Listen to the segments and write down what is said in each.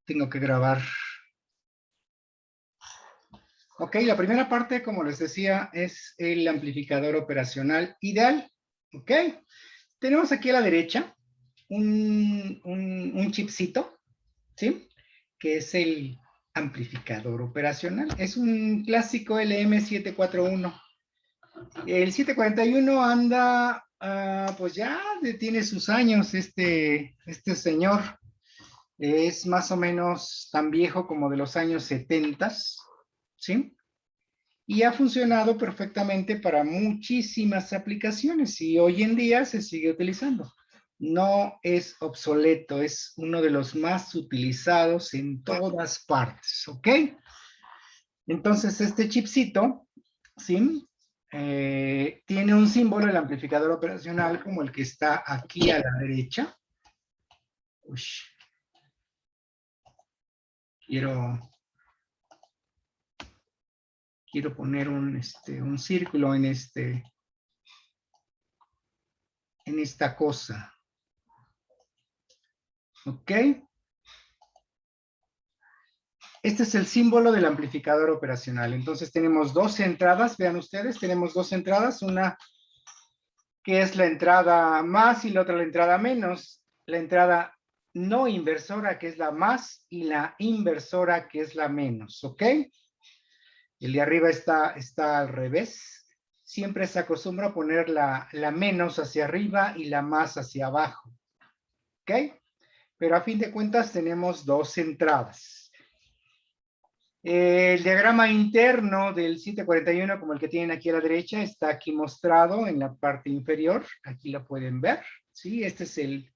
Tengo que grabar. Ok, la primera parte, como les decía, es el amplificador operacional ideal. Ok, tenemos aquí a la derecha un chipcito, ¿sí? Que es el amplificador operacional. Es un clásico LM741. El 741 anda, pues ya tiene sus años este señor. Es más o menos tan viejo como de los años 70, ¿sí? Y ha funcionado perfectamente para muchísimas aplicaciones y hoy en día se sigue utilizando. No es obsoleto, es uno de los más utilizados en todas partes, ¿ok? Entonces, este chipcito, ¿sí? Tiene un símbolo, el amplificador operacional, como el que está aquí a la derecha. Ush. Quiero poner un círculo en esta cosa. ¿Ok? Este es el símbolo del amplificador operacional. Entonces tenemos dos entradas, vean ustedes, tenemos dos entradas, una que es la entrada más y la otra la entrada menos. La entrada no inversora, que es la más, y la inversora, que es la menos, ¿ok? El de arriba está al revés. Siempre se acostumbra a poner la menos hacia arriba y la más hacia abajo, ¿ok? Pero a fin de cuentas tenemos dos entradas. El diagrama interno del 741, como el que tienen aquí a la derecha, está aquí mostrado en la parte inferior. Aquí lo pueden ver, ¿sí? Este es el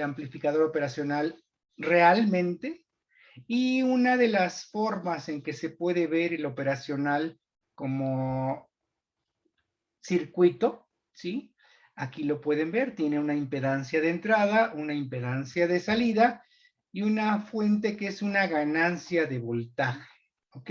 amplificador operacional realmente. Y una de las formas en que se puede ver el operacional como circuito, ¿sí? Aquí lo pueden ver, tiene una impedancia de entrada, una impedancia de salida y una fuente que es una ganancia de voltaje, ¿ok?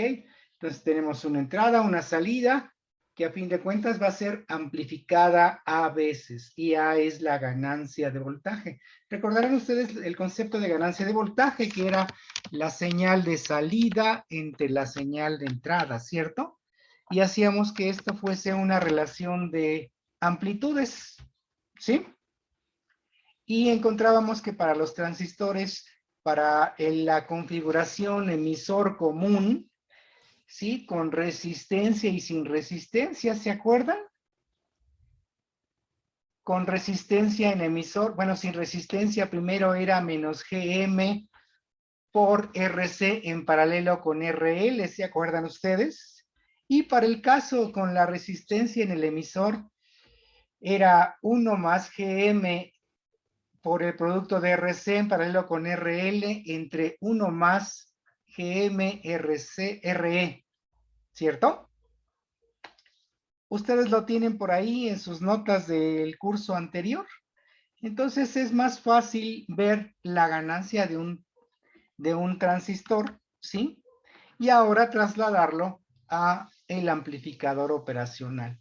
Entonces tenemos una entrada, una salida, que a fin de cuentas va a ser amplificada a veces, y A es la ganancia de voltaje. Recordarán ustedes el concepto de ganancia de voltaje, que era la señal de salida entre la señal de entrada, ¿cierto? Y hacíamos que esto fuese una relación de amplitudes, ¿sí? Y encontrábamos que para los transistores, para la configuración emisor común, ¿sí? Con resistencia y sin resistencia, ¿se acuerdan? Con resistencia en emisor, bueno, sin resistencia primero era menos GM por RC en paralelo con RL, ¿se acuerdan ustedes? Y para el caso con la resistencia en el emisor, era 1 más GM por el producto de RC en paralelo con RL entre 1 más GM RC, RE, ¿cierto? Ustedes lo tienen por ahí en sus notas del curso anterior. Entonces es más fácil ver la ganancia de un transistor, ¿sí? Y ahora trasladarlo a el amplificador operacional.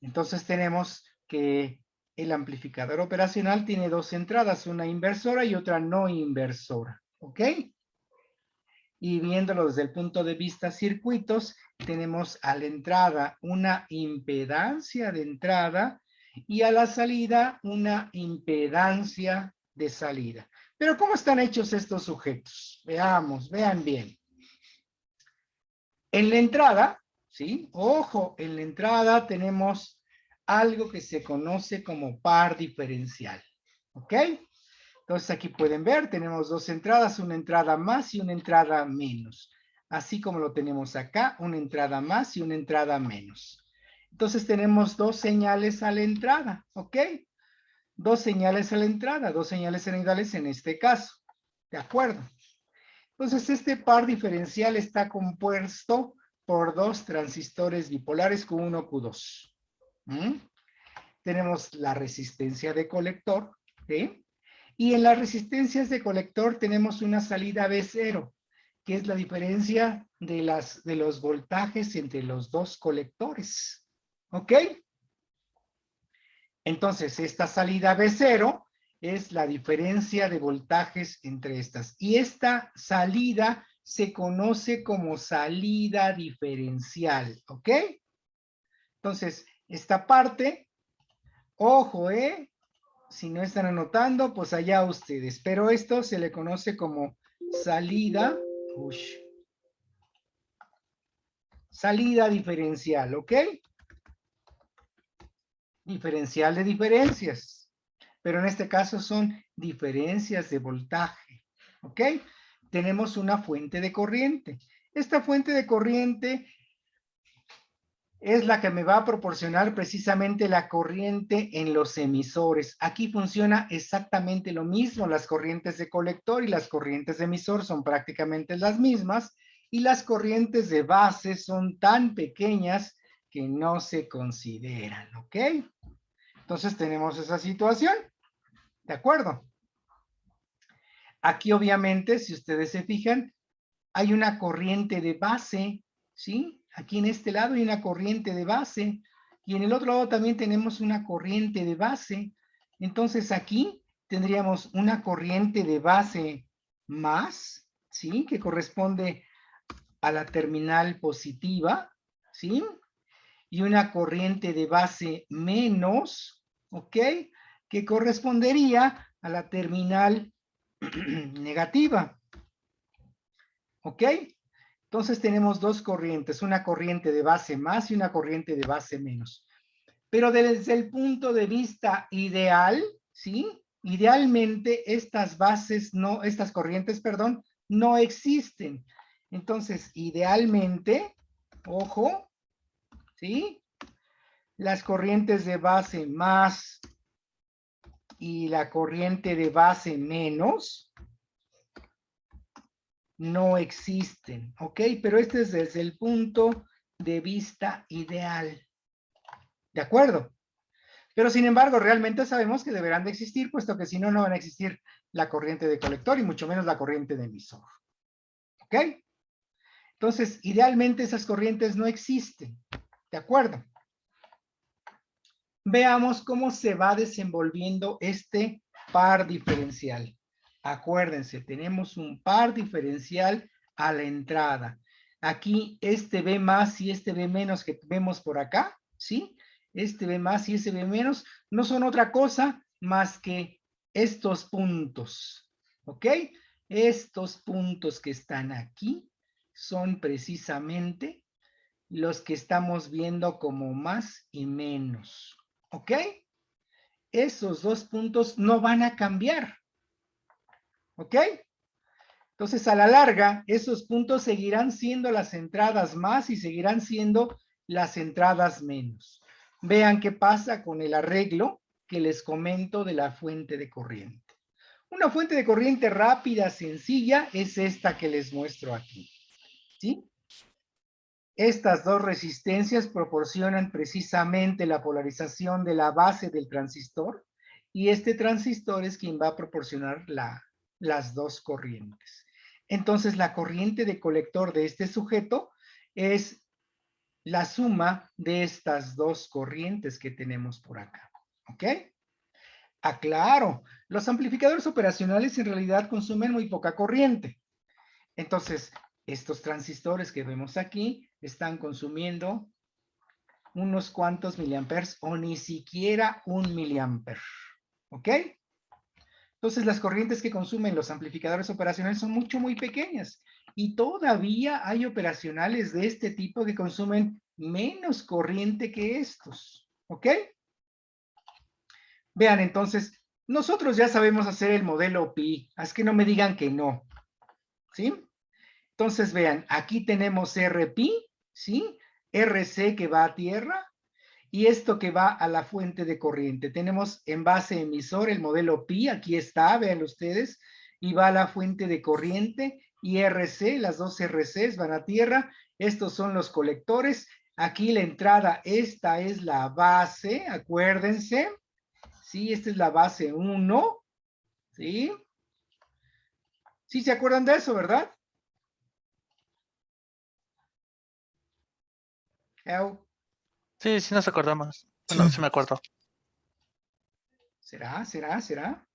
Entonces tenemos que el amplificador operacional tiene dos entradas, una inversora y otra no inversora, ¿ok? Y viéndolo desde el punto de vista circuitos, tenemos a la entrada una impedancia de entrada y a la salida una impedancia de salida. Pero ¿cómo están hechos estos sujetos? Veamos, vean bien. En la entrada, ¿sí? Ojo, en la entrada tenemos algo que se conoce como par diferencial, ¿ok? Entonces aquí pueden ver, tenemos dos entradas, una entrada más y una entrada menos. Así como lo tenemos acá, una entrada más y una entrada menos. Entonces tenemos dos señales a la entrada, ¿ok? Dos señales a la entrada, dos señales senoidales en este caso, ¿de acuerdo? Entonces este par diferencial está compuesto por dos transistores bipolares Q1, Q2. ¿Mm? Tenemos la resistencia de colector, ¿sí? Y en las resistencias de colector tenemos una salida B0, que es la diferencia de los voltajes entre los dos colectores. ¿Ok? Entonces, esta salida B0 es la diferencia de voltajes entre estas. Y esta salida se conoce como salida diferencial, ¿ok? Entonces, esta parte, ojo, si no están anotando, pues allá ustedes. Pero esto se le conoce como salida, salida diferencial, ¿ok? Diferencial de diferencias. Pero en este caso son diferencias de voltaje, ¿ok? Tenemos una fuente de corriente. Esta fuente de corriente es la que me va a proporcionar precisamente la corriente en los emisores. Aquí funciona exactamente lo mismo. Las corrientes de colector y las corrientes de emisor son prácticamente las mismas y las corrientes de base son tan pequeñas que no se consideran, ¿ok? Entonces tenemos esa situación, ¿de acuerdo? Aquí obviamente, si ustedes se fijan, hay una corriente de base, ¿sí? Aquí en este lado hay una corriente de base y en el otro lado también tenemos una corriente de base. Entonces aquí tendríamos una corriente de base más, ¿sí? Que corresponde a la terminal positiva, ¿sí? Y una corriente de base menos, ¿ok? Que correspondería a la terminal negativa, ¿ok? Entonces tenemos dos corrientes, una corriente de base más y una corriente de base menos. Pero desde el punto de vista ideal, ¿sí? Idealmente estas bases, no, estas corrientes, perdón, no existen. Entonces, idealmente, ojo, ¿sí? Las corrientes de base más y la corriente de base menos no existen, ¿ok? Pero este es desde el punto de vista ideal, ¿de acuerdo? Pero sin embargo, realmente sabemos que deberán de existir, puesto que si no, no van a existir la corriente de colector y mucho menos la corriente de emisor, ¿ok? Entonces, idealmente esas corrientes no existen, ¿de acuerdo? Veamos cómo se va desenvolviendo este par diferencial. Acuérdense, tenemos un par diferencial a la entrada. Aquí este B más y este B menos que vemos por acá, ¿sí? Este B más y este B menos no son otra cosa más que estos puntos, ¿ok? Estos puntos que están aquí son precisamente los que estamos viendo como más y menos, ¿ok? Esos dos puntos no van a cambiar, ¿ok? Entonces, a la larga, esos puntos seguirán siendo las entradas más y seguirán siendo las entradas menos. Vean qué pasa con el arreglo que les comento de la fuente de corriente. Una fuente de corriente rápida, sencilla, es esta que les muestro aquí, ¿sí? Estas dos resistencias proporcionan precisamente la polarización de la base del transistor y este transistor es quien va a proporcionar las dos corrientes. Entonces, la corriente de colector de este sujeto es la suma de estas dos corrientes que tenemos por acá. ¿Ok? Aclaro, los amplificadores operacionales en realidad consumen muy poca corriente. Entonces, estos transistores que vemos aquí están consumiendo unos cuantos miliamperes o ni siquiera un miliamper. ¿Ok? Entonces, las corrientes que consumen los amplificadores operacionales son muy pequeñas. Y todavía hay operacionales de este tipo que consumen menos corriente que estos. ¿Ok? Vean, entonces, nosotros ya sabemos hacer el modelo pi. Es que no me digan que no. ¿Sí? Entonces, vean, aquí tenemos RP, ¿sí? RC que va a tierra y esto que va a la fuente de corriente. Tenemos en base emisor el modelo pi, aquí está, vean ustedes, y va a la fuente de corriente y RC, las dos RCs van a tierra. Estos son los colectores. Aquí la entrada, esta es la base, acuérdense. Sí, esta es la base 1, ¿sí? Sí se acuerdan de eso, ¿verdad? Sí, sí nos acordamos. Bueno, sí me acuerdo. ¿Será?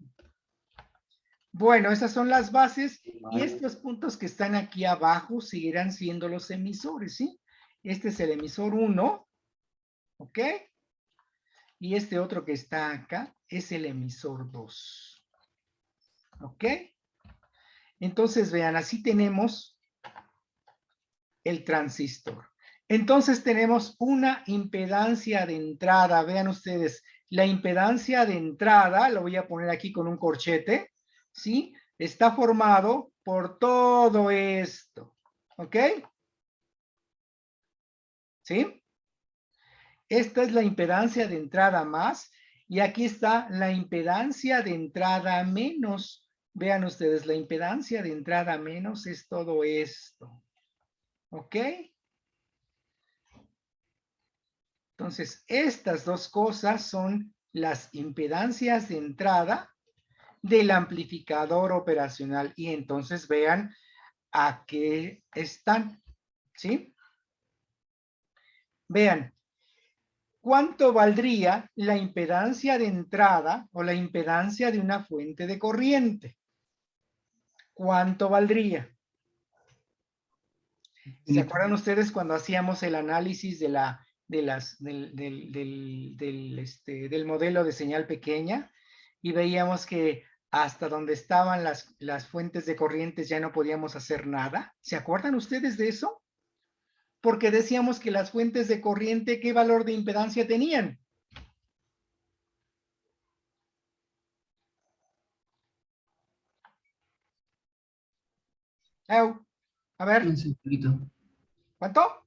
Bueno, esas son las bases y estos puntos que están aquí abajo seguirán siendo los emisores, ¿sí? Este es el emisor 1, ¿ok? Y este otro que está acá es el emisor 2, ¿ok? Entonces, vean, así tenemos el transistor. Entonces tenemos una impedancia de entrada. Vean ustedes, la impedancia de entrada, lo voy a poner aquí con un corchete, ¿sí? Está formado por todo esto, ¿ok? ¿Sí? Esta es la impedancia de entrada más, y aquí está la impedancia de entrada menos. Vean ustedes, la impedancia de entrada menos es todo esto, ¿ok? Entonces, estas dos cosas son las impedancias de entrada del amplificador operacional. Y entonces vean a qué están, ¿sí? Vean, ¿cuánto valdría la impedancia de entrada o la impedancia de una fuente de corriente? ¿Cuánto valdría? ¿Se acuerdan ustedes cuando hacíamos el análisis de del modelo de señal pequeña y veíamos que hasta donde estaban las fuentes de corrientes ya no podíamos hacer nada? ¿Se acuerdan ustedes de eso? Porque decíamos que las fuentes de corriente, ¿qué valor de impedancia tenían? A ver, ¿cuánto?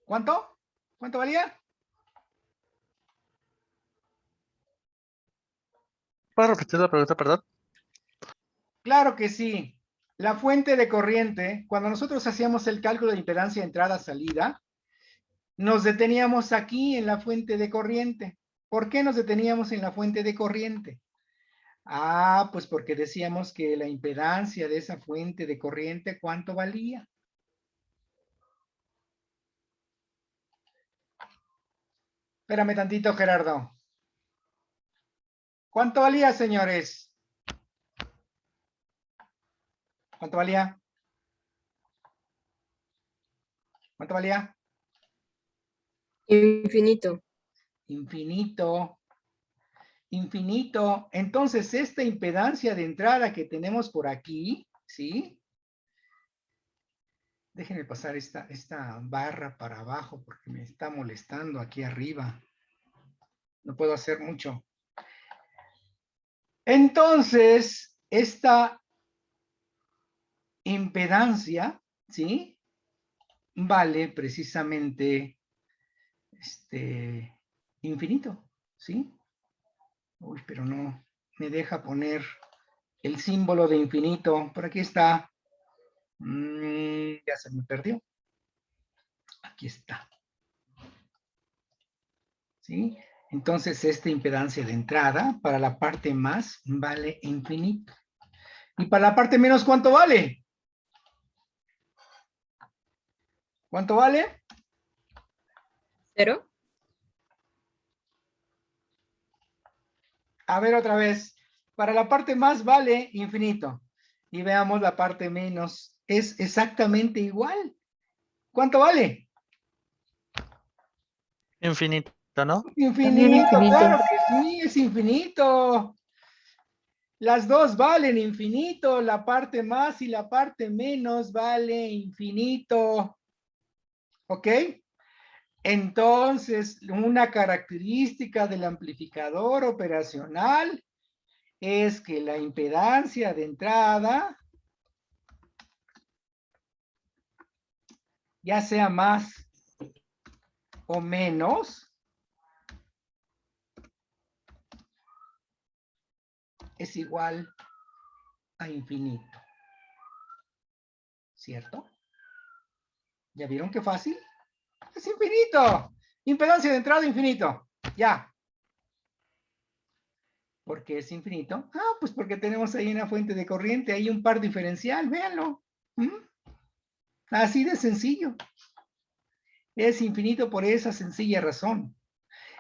¿Cuánto? ¿Cuánto valía? ¿Puedo repetir la pregunta, perdón? Claro que sí. La fuente de corriente, cuando nosotros hacíamos el cálculo de impedancia entrada-salida, nos deteníamos aquí en la fuente de corriente. ¿Por qué nos deteníamos en la fuente de corriente? Ah, pues porque decíamos que la impedancia de esa fuente de corriente, ¿cuánto valía? Espérame tantito, Gerardo. ¿Cuánto valía, señores? ¿Cuánto valía? ¿Cuánto valía? Infinito. Infinito. Infinito. Entonces, esta impedancia de entrada que tenemos por aquí, ¿sí? Déjenme pasar esta barra para abajo porque me está molestando aquí arriba. No puedo hacer mucho. Entonces, esta impedancia, ¿sí? Vale precisamente infinito, ¿sí? Uy, pero no me deja poner el símbolo de infinito. Por aquí está. Ya se me perdió. Aquí está. ¿Sí? Entonces, esta impedancia de entrada para la parte más vale infinito. Y para la parte menos, ¿cuánto vale? ¿Cuánto vale? 0. A ver otra vez. Para la parte más vale infinito. Y veamos la parte menos. Es exactamente igual. ¿Cuánto vale? Infinito, ¿no? También Infinito, infinito. claro que sí, es infinito. Las dos valen infinito. La parte más y la parte menos vale infinito. ¿Ok? Entonces, una característica del amplificador operacional es que la impedancia de entrada, ya sea más o menos, es igual a infinito. ¿Cierto? ¿Ya vieron qué fácil? Es infinito. Impedancia de entrada infinito. Ya. ¿Por qué es infinito? Ah, pues porque tenemos ahí una fuente de corriente, ahí un par diferencial, véanlo. ¿Mm? Así de sencillo. Es infinito por esa sencilla razón.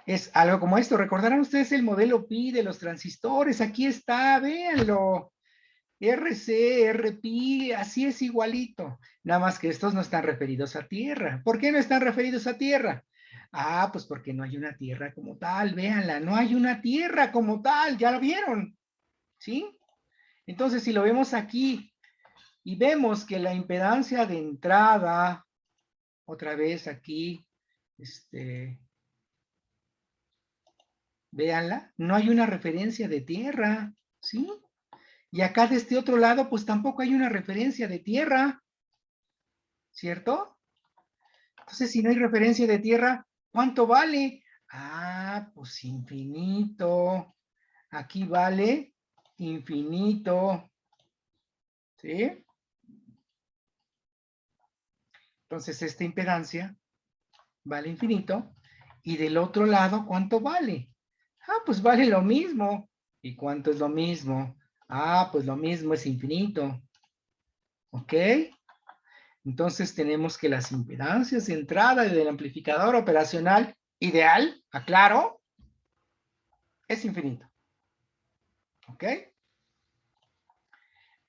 Es algo como esto. ¿Recordarán ustedes el modelo pi de los transistores? Aquí está, véanlo. RC, RPi, así es igualito. Nada más que estos no están referidos a tierra. ¿Por qué no están referidos a tierra? Ah, pues porque no hay una tierra como tal, véanla, no hay una tierra como tal, ya lo vieron, ¿sí? Entonces, si lo vemos aquí y vemos que la impedancia de entrada, otra vez aquí, véanla, no hay una referencia de tierra, ¿sí? Y acá de este otro lado, pues tampoco hay una referencia de tierra, ¿cierto? Entonces, si no hay referencia de tierra, ¿cuánto vale? Ah, pues infinito. Aquí vale infinito, ¿sí? Entonces, esta impedancia vale infinito. Y del otro lado, ¿cuánto vale? Ah, pues vale lo mismo. ¿Y cuánto es lo mismo? Ah, pues lo mismo es infinito. ¿Ok? Entonces tenemos que las impedancias de entrada del amplificador operacional ideal, aclaro, es infinito. ¿Ok?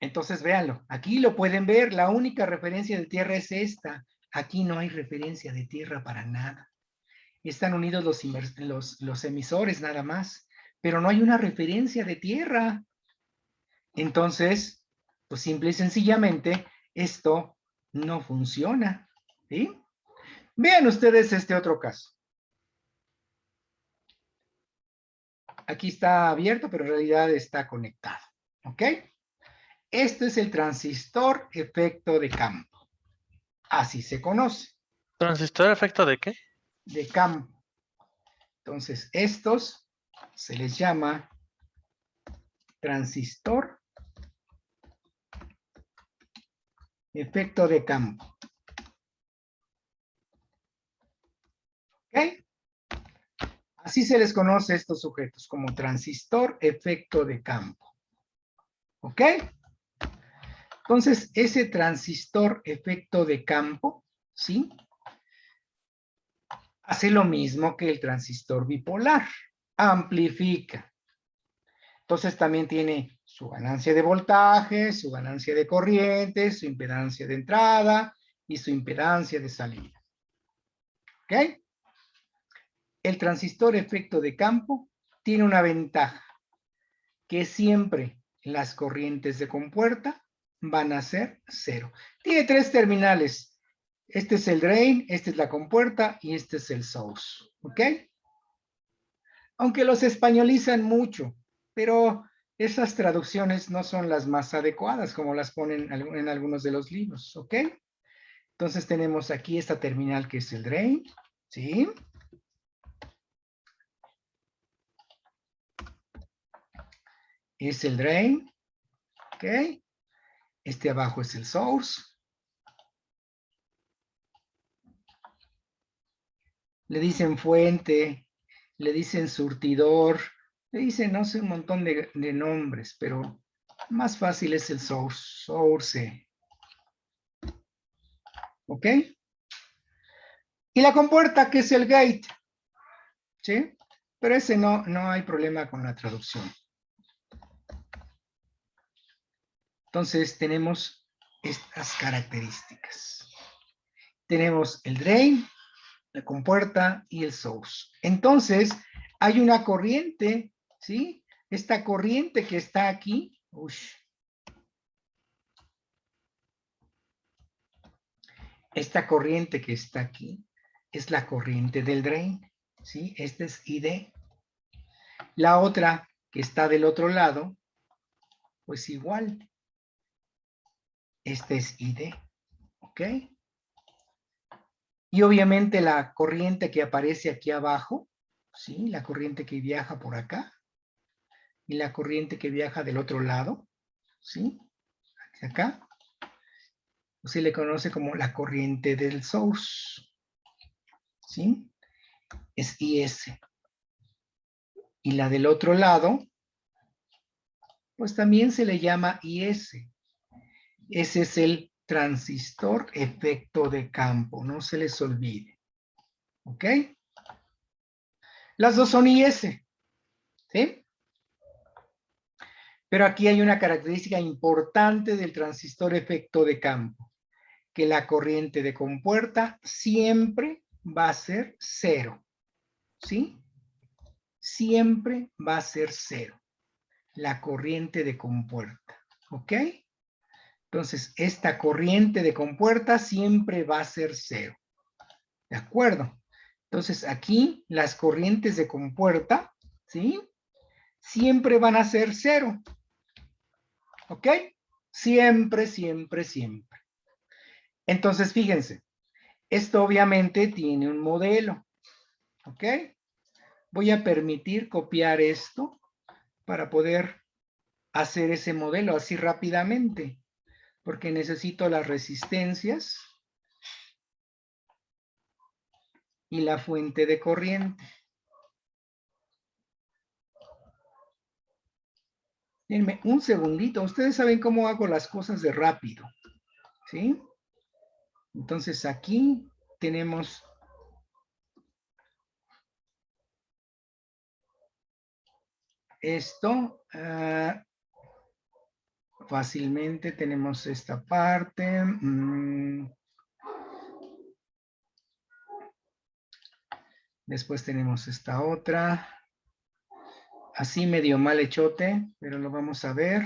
Entonces véanlo. Aquí lo pueden ver. La única referencia de tierra es esta. Aquí no hay referencia de tierra para nada. Están unidos los emisores nada más. Pero no hay una referencia de tierra. Entonces, pues simple y sencillamente, esto no funciona. ¿Sí? Vean ustedes este otro caso. Aquí está abierto, pero en realidad está conectado. ¿Ok? Este es el transistor efecto de campo. Así se conoce, ¿Transistor efecto de qué? de campo. Entonces, estos se les llama transistor efecto de campo. ¿Ok? Así se les conoce a estos sujetos, como transistor efecto de campo. ¿Ok? Entonces, ese transistor efecto de campo, ¿sí? Hace lo mismo que el transistor bipolar. Amplifica. Entonces, también tiene su ganancia de voltaje, su ganancia de corriente, su impedancia de entrada y su impedancia de salida. ¿Ok? El transistor efecto de campo tiene una ventaja, que siempre las corrientes de compuerta van a ser cero. Tiene tres terminales. Este es el drain, esta es la compuerta y este es el source. ¿Ok? Aunque los españolizan mucho, pero esas traducciones no son las más adecuadas como las ponen en algunos de los libros. ¿Ok? Entonces tenemos aquí esta terminal que es el drain. ¿Sí? Es el drain. ¿Ok? Este abajo es el source. Le dicen fuente, le dicen surtidor, le dicen, no sé, un montón de nombres, pero más fácil es el source. ¿Ok? Y la compuerta, que es el gate. ¿Sí? Pero ese no hay problema con la traducción. Entonces tenemos estas características. Tenemos el drain, la compuerta y el source. Entonces, hay una corriente, ¿sí? Esta corriente que está aquí, esta corriente que está aquí es la corriente del drain, ¿sí? Esta es ID. La otra que está del otro lado, pues igual. Esta es ID, ¿ok? Y obviamente la corriente que aparece aquí abajo, ¿sí? La corriente que viaja por acá y la corriente que viaja del otro lado, ¿sí? Acá, se le conoce como la corriente del source, ¿sí? Es IS. Y la del otro lado, pues también se le llama IS. Ese es el transistor efecto de campo, no se les olvide. ¿Ok? Las dos son IS, ¿sí? Pero aquí hay una característica importante del transistor efecto de campo, que la corriente de compuerta siempre va a ser cero, ¿sí? Siempre va a ser cero, la corriente de compuerta, ¿ok? Entonces, esta corriente de compuerta siempre va a ser cero, ¿de acuerdo? Entonces, aquí las corrientes de compuerta, ¿sí? Siempre van a ser cero, ¿ok? Siempre, siempre, siempre. Entonces, fíjense, esto obviamente tiene un modelo, ¿ok? Voy a permitir copiar esto para poder hacer ese modelo así rápidamente, porque necesito las resistencias y la fuente de corriente. Denme un segundito, ustedes saben cómo hago las cosas de rápido, ¿sí? Entonces aquí tenemos esto, fácilmente tenemos esta parte. Después tenemos esta otra. Así medio mal hechote, pero lo vamos a ver.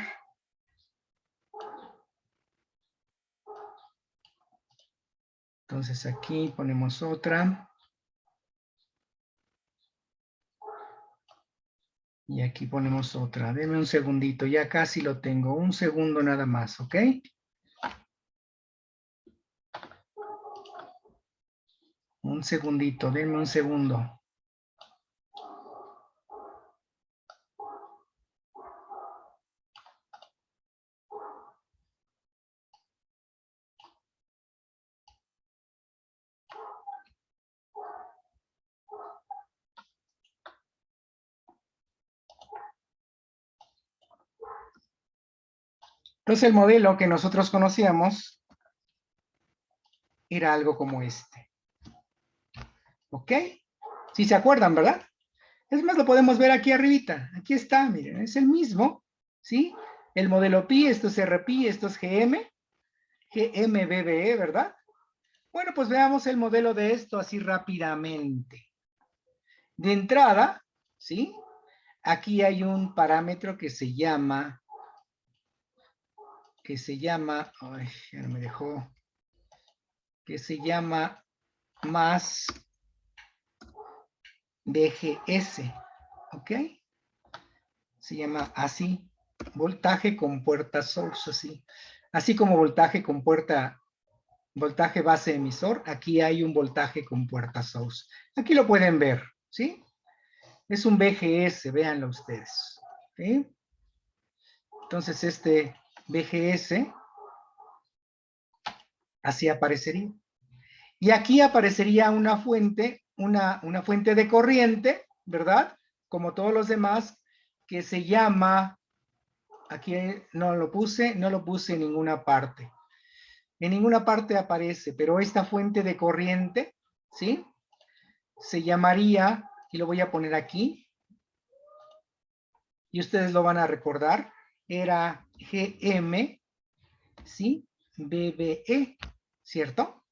Entonces aquí ponemos otra. Y aquí ponemos otra. Deme un segundito, ya casi lo tengo. Un segundo nada más, ¿ok? Un segundito, denme un segundo. Entonces el modelo que nosotros conocíamos era algo como este. ¿Ok? Si se acuerdan, ¿verdad? Es más, lo podemos ver aquí arribita. Aquí está, miren, es el mismo, ¿sí? El modelo pi, esto es RPi, esto es GM, GMBBE, ¿verdad? Bueno, pues veamos el modelo de esto así rápidamente. De entrada, ¿sí? Aquí hay un parámetro que se llama, ay, ya no me dejó, que se llama más VGS, ¿ok? Se llama así, voltaje con puerta source, así. Así como voltaje con puerta, voltaje base emisor, aquí hay un voltaje con puerta source. Aquí lo pueden ver, ¿sí? Es un VGS, véanlo ustedes, ¿sí? Entonces este VGS, así aparecería. Y aquí aparecería una fuente, una fuente de corriente, ¿verdad? Como todos los demás, que se llama, aquí no lo puse en ninguna parte. En ninguna parte aparece, pero esta fuente de corriente, ¿sí? Se llamaría, y lo voy a poner aquí, y ustedes lo van a recordar, era GM, ¿sí? BBE, ¿cierto?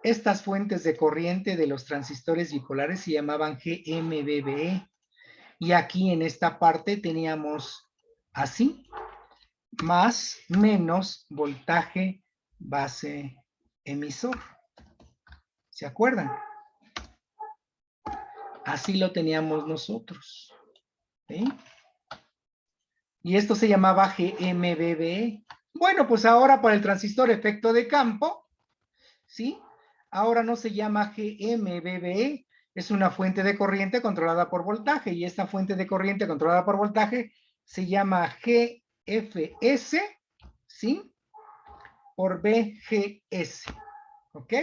Estas fuentes de corriente de los transistores bipolares se llamaban GMBBE. Y aquí en esta parte teníamos así, más, menos, voltaje, base, emisor. ¿Se acuerdan? Así lo teníamos nosotros. ¿Sí? Y esto se llamaba GMBBE. Bueno, pues ahora para el transistor efecto de campo, ¿sí? Ahora no se llama GMBBE, es una fuente de corriente controlada por voltaje, y esta fuente de corriente controlada por voltaje se llama GFS, ¿sí? Por BGS, ¿ok?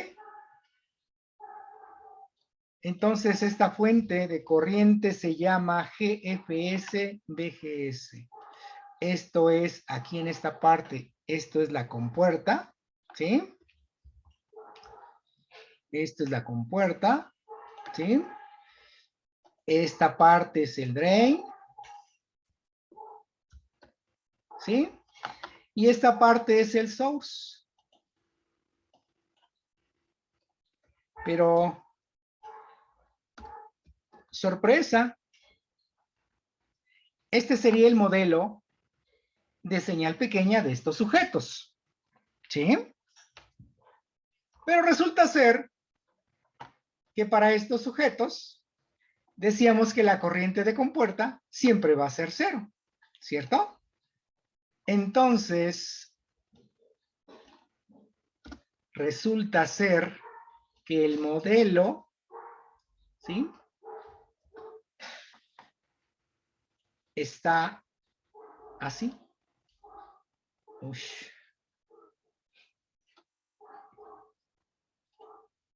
Entonces esta fuente de corriente se llama GFS-BGS. Esto es, aquí en esta parte, esto es la compuerta, ¿sí? Esto es la compuerta, ¿sí? Esta parte es el drain, ¿sí? Y esta parte es el source. Pero, sorpresa, este sería el modelo de señal pequeña de estos sujetos, ¿sí? Pero resulta ser que para estos sujetos decíamos que la corriente de compuerta siempre va a ser 0, ¿cierto? Entonces, resulta ser que el modelo, ¿sí? Está así. Ush.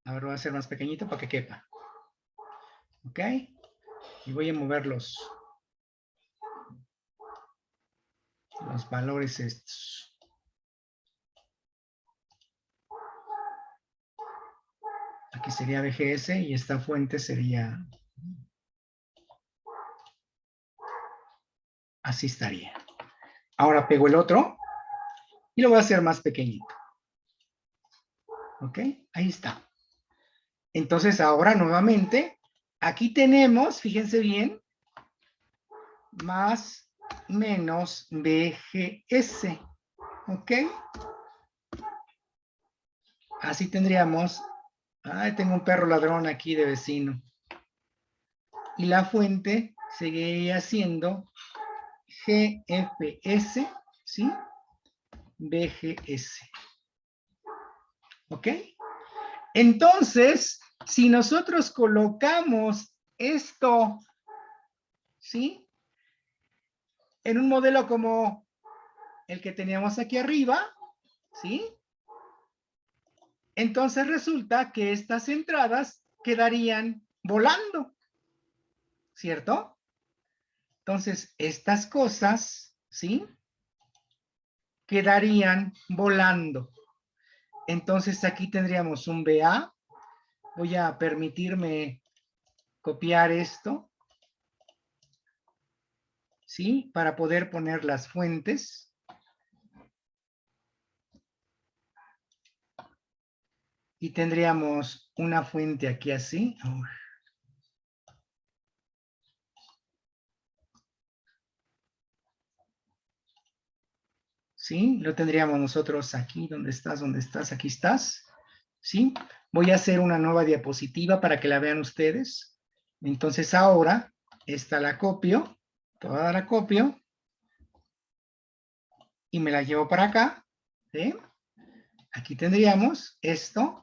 Ahora voy a hacer más pequeñito para que quepa. ¿Ok? Y voy a mover los valores estos. Aquí sería VGS y esta fuente sería... Así estaría. Ahora pego el otro y lo voy a hacer más pequeñito. ¿Ok? Ahí está. Entonces ahora nuevamente, aquí tenemos, fíjense bien, más menos VGS. ¿Ok? Así tendríamos... Ay, tengo un perro ladrón aquí de vecino. Y la fuente seguiría siendo GFS, ¿sí? BGS. ¿Ok? Entonces, si nosotros colocamos esto, ¿sí? En un modelo como el que teníamos aquí arriba, ¿sí? Entonces resulta que estas entradas quedarían volando, ¿cierto? Entonces, estas cosas, ¿sí? Quedarían volando. Entonces, aquí tendríamos un BA. Voy a permitirme copiar esto, ¿sí? Para poder poner las fuentes. Y tendríamos una fuente aquí así. ¿Sí? Lo tendríamos nosotros aquí, ¿dónde estás? Aquí estás. ¿Sí? Voy a hacer una nueva diapositiva para que la vean ustedes. Entonces ahora, esta la copio, toda la copio, y me la llevo para acá. ¿Sí? Aquí tendríamos esto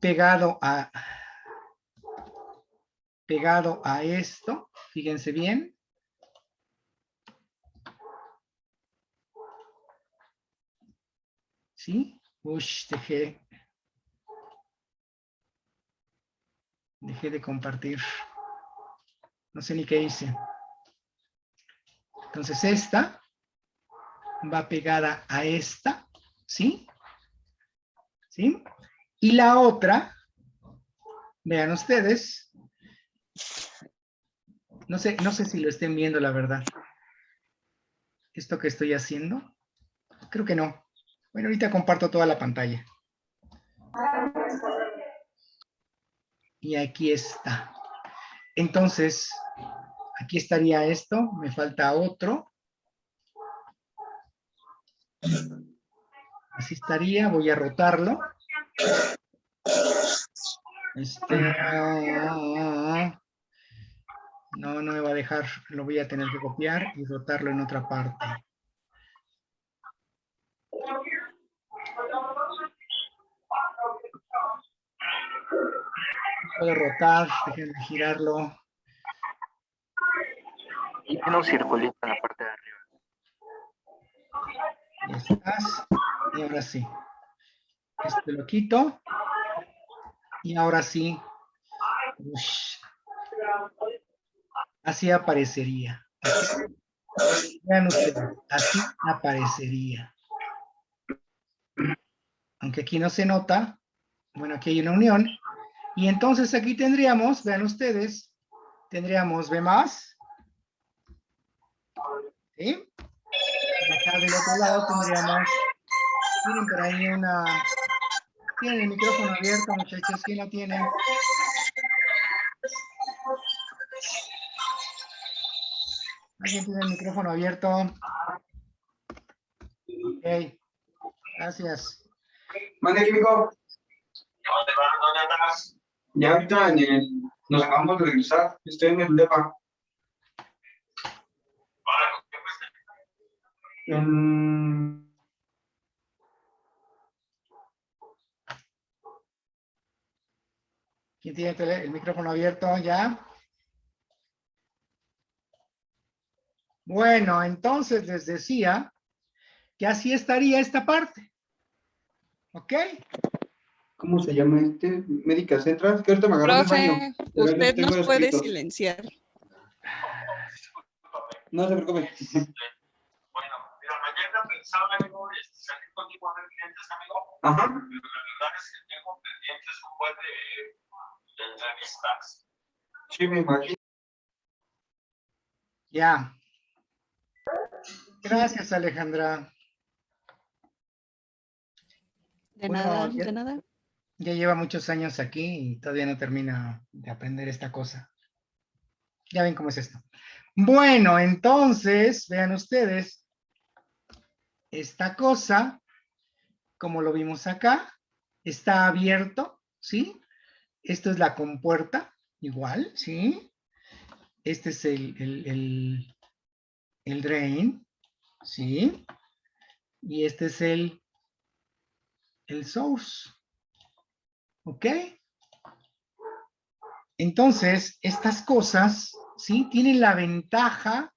pegado a esto. Fíjense bien. ¿Sí? Ush, dejé de compartir. No sé ni qué hice. Entonces esta va pegada a esta, ¿sí? ¿Sí? Y la otra, vean ustedes, no sé si lo estén viendo la verdad. Esto que estoy haciendo, creo que no. Bueno, ahorita comparto toda la pantalla. Y aquí está. Entonces, aquí estaría esto, me falta otro. Así estaría, voy a rotarlo. No me va a dejar, lo voy a tener que copiar y rotarlo en otra parte. Puedo rotar, déjenme girarlo. Y tiene un circulito en la parte de arriba. Ya estás. Y ahora sí. Este lo quito. Y ahora sí. Ush. Así aparecería. Vean ustedes, así aparecería. Aunque aquí no se nota, Bueno, aquí hay una unión. Y entonces aquí tendríamos, vean ustedes, tendríamos B más. ¿Sí? Y acá del otro lado tendríamos, tienen por ahí una, tienen el micrófono abierto, muchachos, ¿quién lo tiene? ¿Alguien tiene el micrófono abierto? Ok, gracias. Mande, químico. Ya ahorita nos acabamos de regresar. Estoy en el DEPA. En... ¿Quién tiene el micrófono abierto ya? Bueno, entonces les decía que así estaría esta parte. ¿Ok? ¿Cómo se llama este? Médica Central, que ahorita me agarró del baño. Profe, De verdad, usted tengo nos puede escrito. silenciar. No se preocupe. Bueno, mira, mañana pensaba yo salir contigo a ver clientes, amigo. Ajá. Pero la verdad es que tengo pendientes un buen de entrevistas. Sí, me imagino. Ya. Gracias, Alejandra. De Bueno, nada, ya, de nada. ya lleva muchos años aquí y todavía no termina de aprender esta cosa. Ya ven cómo es esto. Bueno, entonces, vean ustedes, esta cosa, como lo vimos acá, está abierto, ¿sí? Esto es la compuerta, igual, ¿sí? Este es el drain, ¿sí? Y este es el source, ¿ok? Entonces, estas cosas, ¿sí? Tienen la ventaja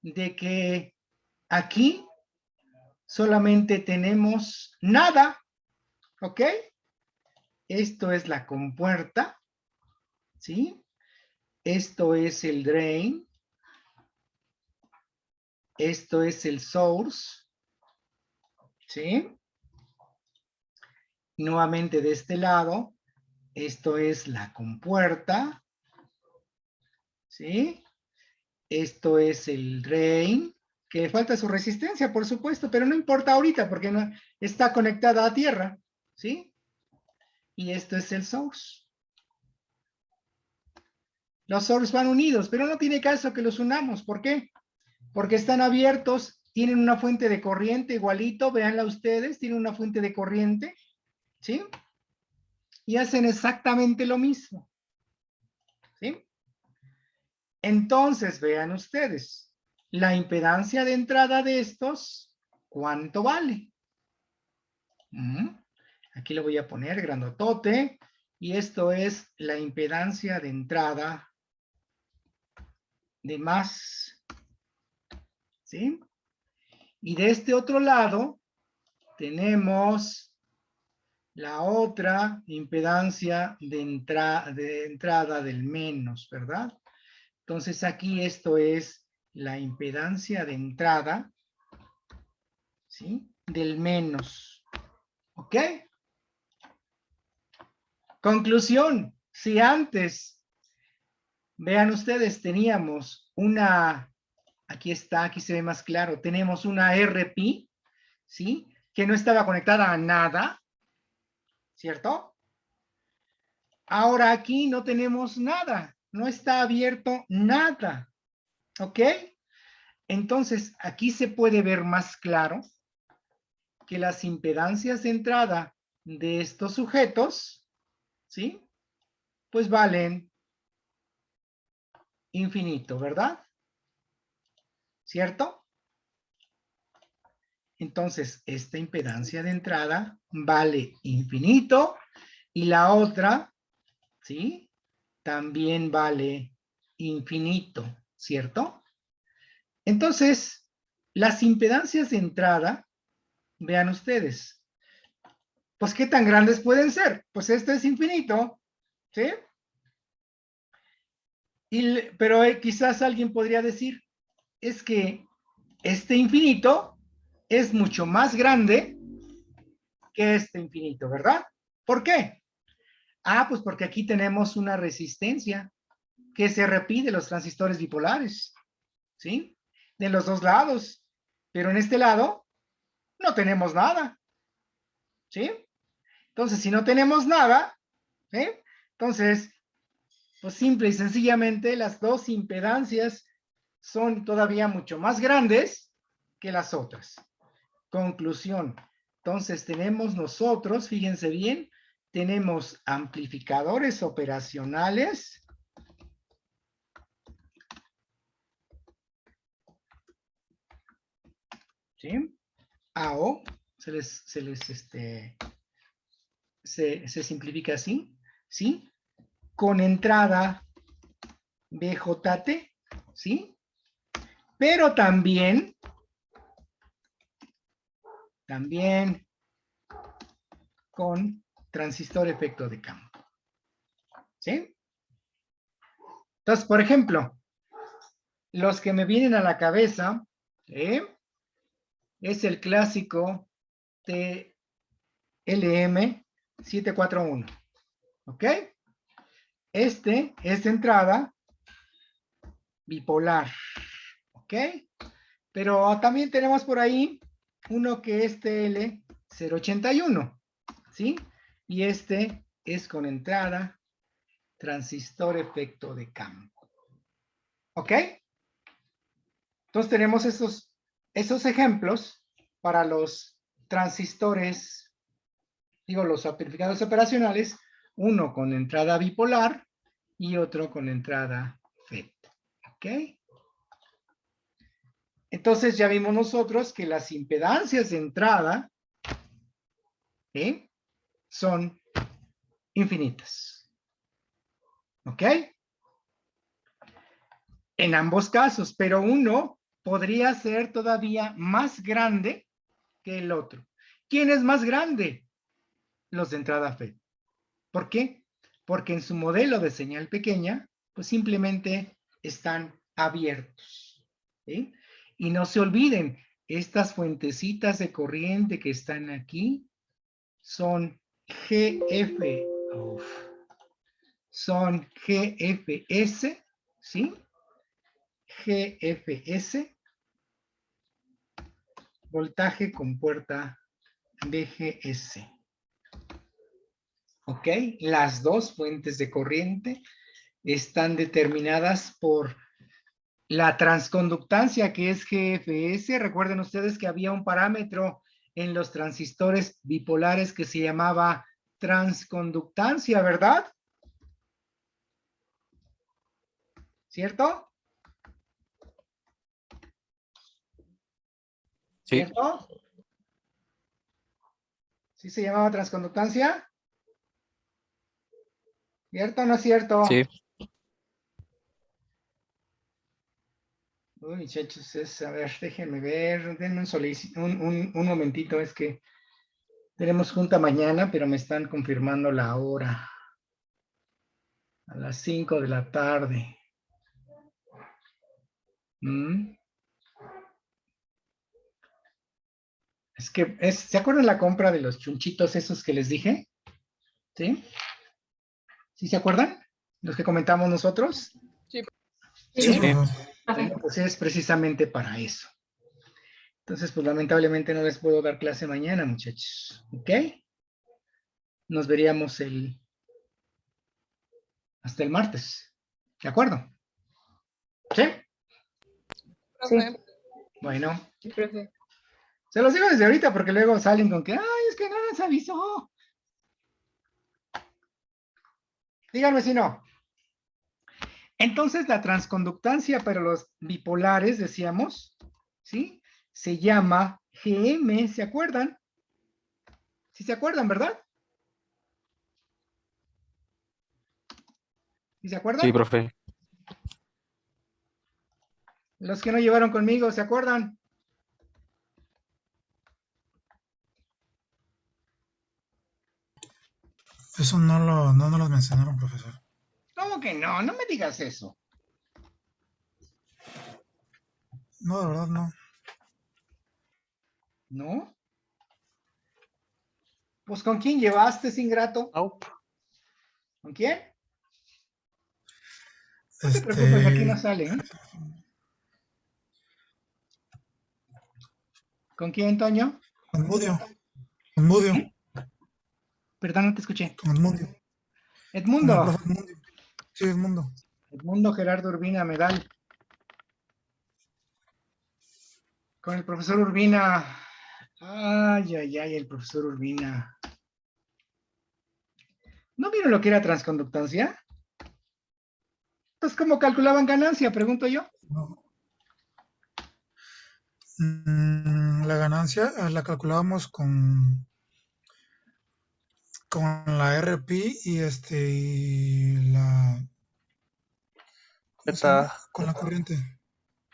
de que aquí solamente tenemos nada, ¿ok? Esto es la compuerta, ¿sí? Esto es el drain. Esto es el source, ¿sí? Nuevamente de este lado, esto es la compuerta, ¿sí? Esto es el drain, que falta su resistencia, por supuesto, pero no importa ahorita porque no, está conectada a tierra, ¿sí? Y esto es el source. Los source van unidos, pero no tiene caso que los unamos. ¿Por qué? Porque están abiertos, tienen una fuente de corriente igualito, véanla ustedes, tienen una fuente de corriente, ¿sí? Y hacen exactamente lo mismo, ¿sí? Entonces, vean ustedes, la impedancia de entrada de estos, ¿cuánto vale? Aquí lo voy a poner grandotote, y esto es la impedancia de entrada de más, ¿sí? Y de este otro lado tenemos la otra impedancia de entrada del menos, ¿verdad? Entonces aquí esto es la impedancia de entrada, ¿sí? Del menos, ¿ok? Conclusión, si antes, vean ustedes, teníamos una, aquí está, aquí se ve más claro, tenemos una RP, ¿sí? Que no estaba conectada a nada, ¿cierto? Ahora aquí no tenemos nada, no está abierto nada, ¿ok? Entonces, aquí se puede ver más claro que las impedancias de entrada de estos sujetos, ¿sí? Pues valen infinito, ¿verdad? ¿Cierto? Entonces, esta impedancia de entrada vale infinito y la otra, ¿sí? También vale infinito, ¿cierto? Entonces, las impedancias de entrada, vean ustedes, pues ¿qué tan grandes pueden ser? Pues este es infinito, ¿sí? Pero quizás alguien podría decir, es que este infinito es mucho más grande que este infinito, ¿verdad? ¿Por qué? Ah, pues porque aquí tenemos una resistencia que se repite los transistores bipolares, ¿sí? De los dos lados. Pero en este lado no tenemos nada, ¿sí? Entonces, si no tenemos nada, ¿sí? Entonces, pues simple y sencillamente las dos impedancias son todavía mucho más grandes que las otras. Conclusión. Entonces tenemos nosotros, fíjense bien, tenemos amplificadores operacionales. ¿Sí? AO, se simplifica así, ¿sí? Con entrada BJT, ¿sí? Pero también con transistor efecto de campo, ¿sí? Entonces, por ejemplo, los que me vienen a la cabeza, ¿sí? Es el clásico TLM 741, ¿ok? Este es de entrada bipolar, ¿ok? Pero también tenemos por ahí uno que es TL081, ¿sí? Y este es con entrada transistor efecto de campo, ¿ok? Entonces tenemos esos ejemplos para los transistores, digo, los amplificadores operacionales, uno con entrada bipolar y otro con entrada FET, ¿ok? Entonces ya vimos nosotros que las impedancias de entrada, ¿sí? Son infinitas, ¿ok? En ambos casos, pero uno podría ser todavía más grande que el otro. ¿Quién es más grande? Los de entrada FET. ¿Por qué? Porque en su modelo de señal pequeña, pues simplemente están abiertos, ¿sí? Y no se olviden, estas fuentecitas de corriente que están aquí son GF, son GFS, ¿sí? GFS, voltaje con puerta BGS. ¿Ok? Las dos fuentes de corriente están determinadas por la transconductancia, que es GFS. Recuerden ustedes que había un parámetro en los transistores bipolares que se llamaba transconductancia, ¿verdad? ¿Cierto? Sí, ¿Cierto? ¿Sí se llamaba transconductancia? ¿Cierto o no es cierto? sí. Uy, muchachos, a ver, déjenme ver, denme un momentito, es que tenemos junta mañana, pero me están confirmando la hora. A las 5 de la tarde. ¿Mm? Es que, ¿se acuerdan la compra de los chunchitos esos que les dije? ¿Sí? ¿Sí se acuerdan? Los que comentamos nosotros. Sí. ¿Sí? Sí. Bueno, pues es precisamente para eso. Entonces, pues lamentablemente no les puedo dar clase mañana, muchachos. ¿Ok? Nos veríamos hasta el martes. ¿De acuerdo? ¿Sí? Profe, Bueno, sí, profe. se los digo desde ahorita porque luego salen con que, ay, es que no nos avisó. Díganme si no. Entonces, la transconductancia para los bipolares, decíamos, ¿sí? Se llama GM, ¿se acuerdan? ¿Sí se acuerdan, verdad? ¿Sí se Sí, acuerdan? profe. Los que no llevaron conmigo, ¿se acuerdan? Eso no nos lo mencionaron, profesor. ¿Cómo que no? No me digas eso. No, de verdad no. ¿No? Pues, ¿con quién llevaste, Ingrato? Nope. ¿Con quién? No te preocupes, aquí no sale, ¿eh? ¿Con quién, Toño? Con Mudio. Con Mudio. ¿Eh? Perdón, no te escuché. Con Edmundo. Con el Edmundo. profe Edmundo. Sí, Edmundo. Edmundo Gerardo Urbina Medal. Con el profesor Urbina. Ay, ay, ay, el profesor Urbina. ¿No vieron lo que era transconductancia? Entonces, ¿cómo calculaban ganancia? Pregunto yo. No. La ganancia la calculábamos con la RP y la ¿cómo se llama? Con la corriente.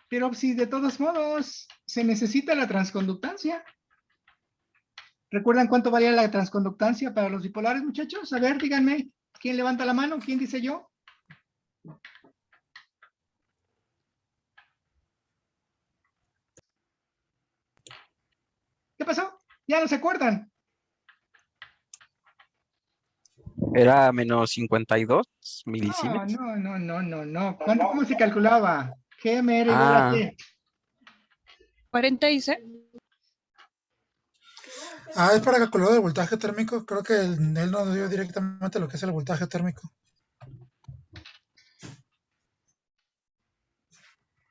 Pero si de todos modos se necesita la transconductancia. ¿Recuerdan cuánto valía la transconductancia para los bipolares, muchachos? A ver, díganme. ¿Quién levanta la mano? ¿Quién dice yo? ¿Qué pasó? Ya no se acuerdan. Era menos 52 milisiemens. No. ¿Cómo se calculaba? GMR igual a qué? 46. Es para calcular el voltaje térmico. Creo que él nos dio directamente lo que es el voltaje térmico.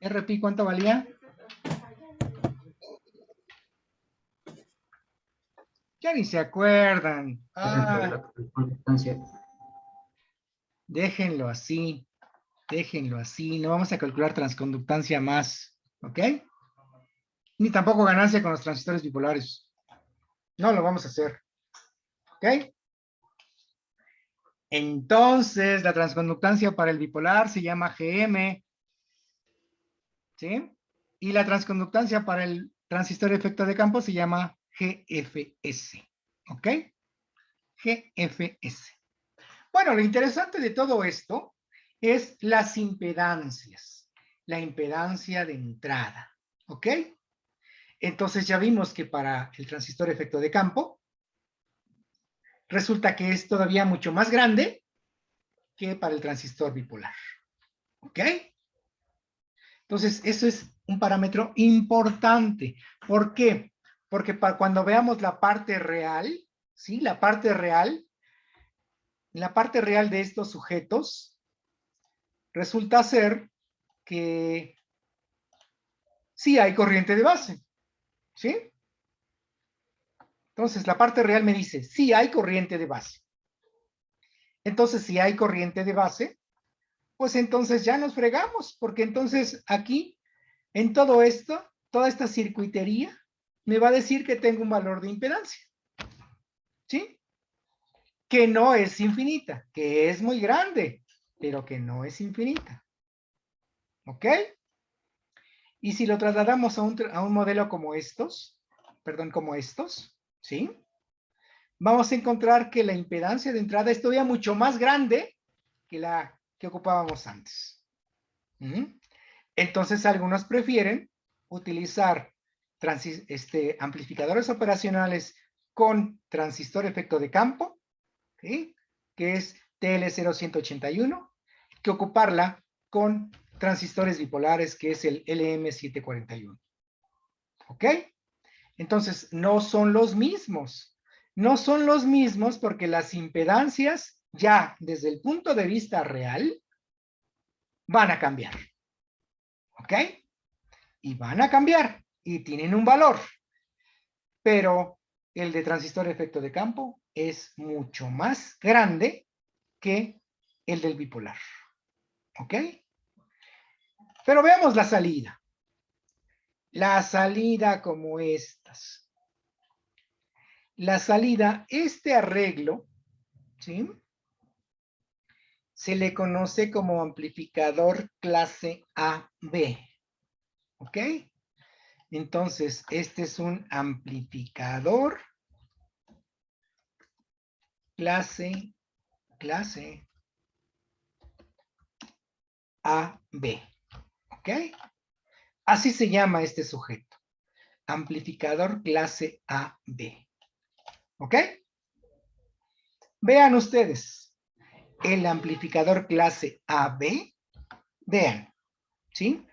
RP, ¿cuánto valía? Ya ni se acuerdan. Déjenlo así. Déjenlo así. No vamos a calcular transconductancia más. ¿Ok? Ni tampoco ganancia con los transistores bipolares. No lo vamos a hacer. ¿Ok? Entonces, la transconductancia para el bipolar se llama GM. ¿Sí? Y la transconductancia para el transistor de efecto de campo se llama GFS. ¿Ok? GFS. Bueno, lo interesante de todo esto es las impedancias. La impedancia de entrada. ¿Ok? Entonces ya vimos que para el transistor de efecto de campo resulta que es todavía mucho más grande que para el transistor bipolar. ¿Ok? Entonces, eso es un parámetro importante. ¿Por qué? Porque cuando veamos la parte real, ¿sí? La parte real de estos sujetos, resulta ser que sí hay corriente de base, ¿sí? Entonces, la parte real me dice, sí hay corriente de base. Entonces, si hay corriente de base, pues entonces ya nos fregamos, porque entonces aquí, en todo esto, toda esta circuitería, me va a decir que tengo un valor de impedancia, ¿sí? Que no es infinita, que es muy grande, pero que no es infinita. ¿Ok? Y si lo trasladamos a un modelo como estos, ¿sí? Vamos a encontrar que la impedancia de entrada es todavía mucho más grande que la que ocupábamos antes. Entonces, algunos prefieren utilizar amplificadores operacionales con transistor efecto de campo, ¿sí? Que es TL0181, que ocuparla con transistores bipolares, que es el LM741. ¿Ok? Entonces, no son los mismos. No son los mismos porque las impedancias, ya desde el punto de vista real, van a cambiar. ¿Ok? Y van a cambiar y tienen un valor. Pero el de transistor de efecto de campo es mucho más grande que el del bipolar. ¿Ok? Pero veamos la salida. La salida como estas. La salida, este arreglo, ¿sí? Se le conoce como amplificador clase AB. ¿Ok? Entonces, este es un amplificador clase AB. ¿Ok? Así se llama este sujeto. Amplificador clase AB. ¿Ok? Vean ustedes, el amplificador clase AB, vean, ¿sí?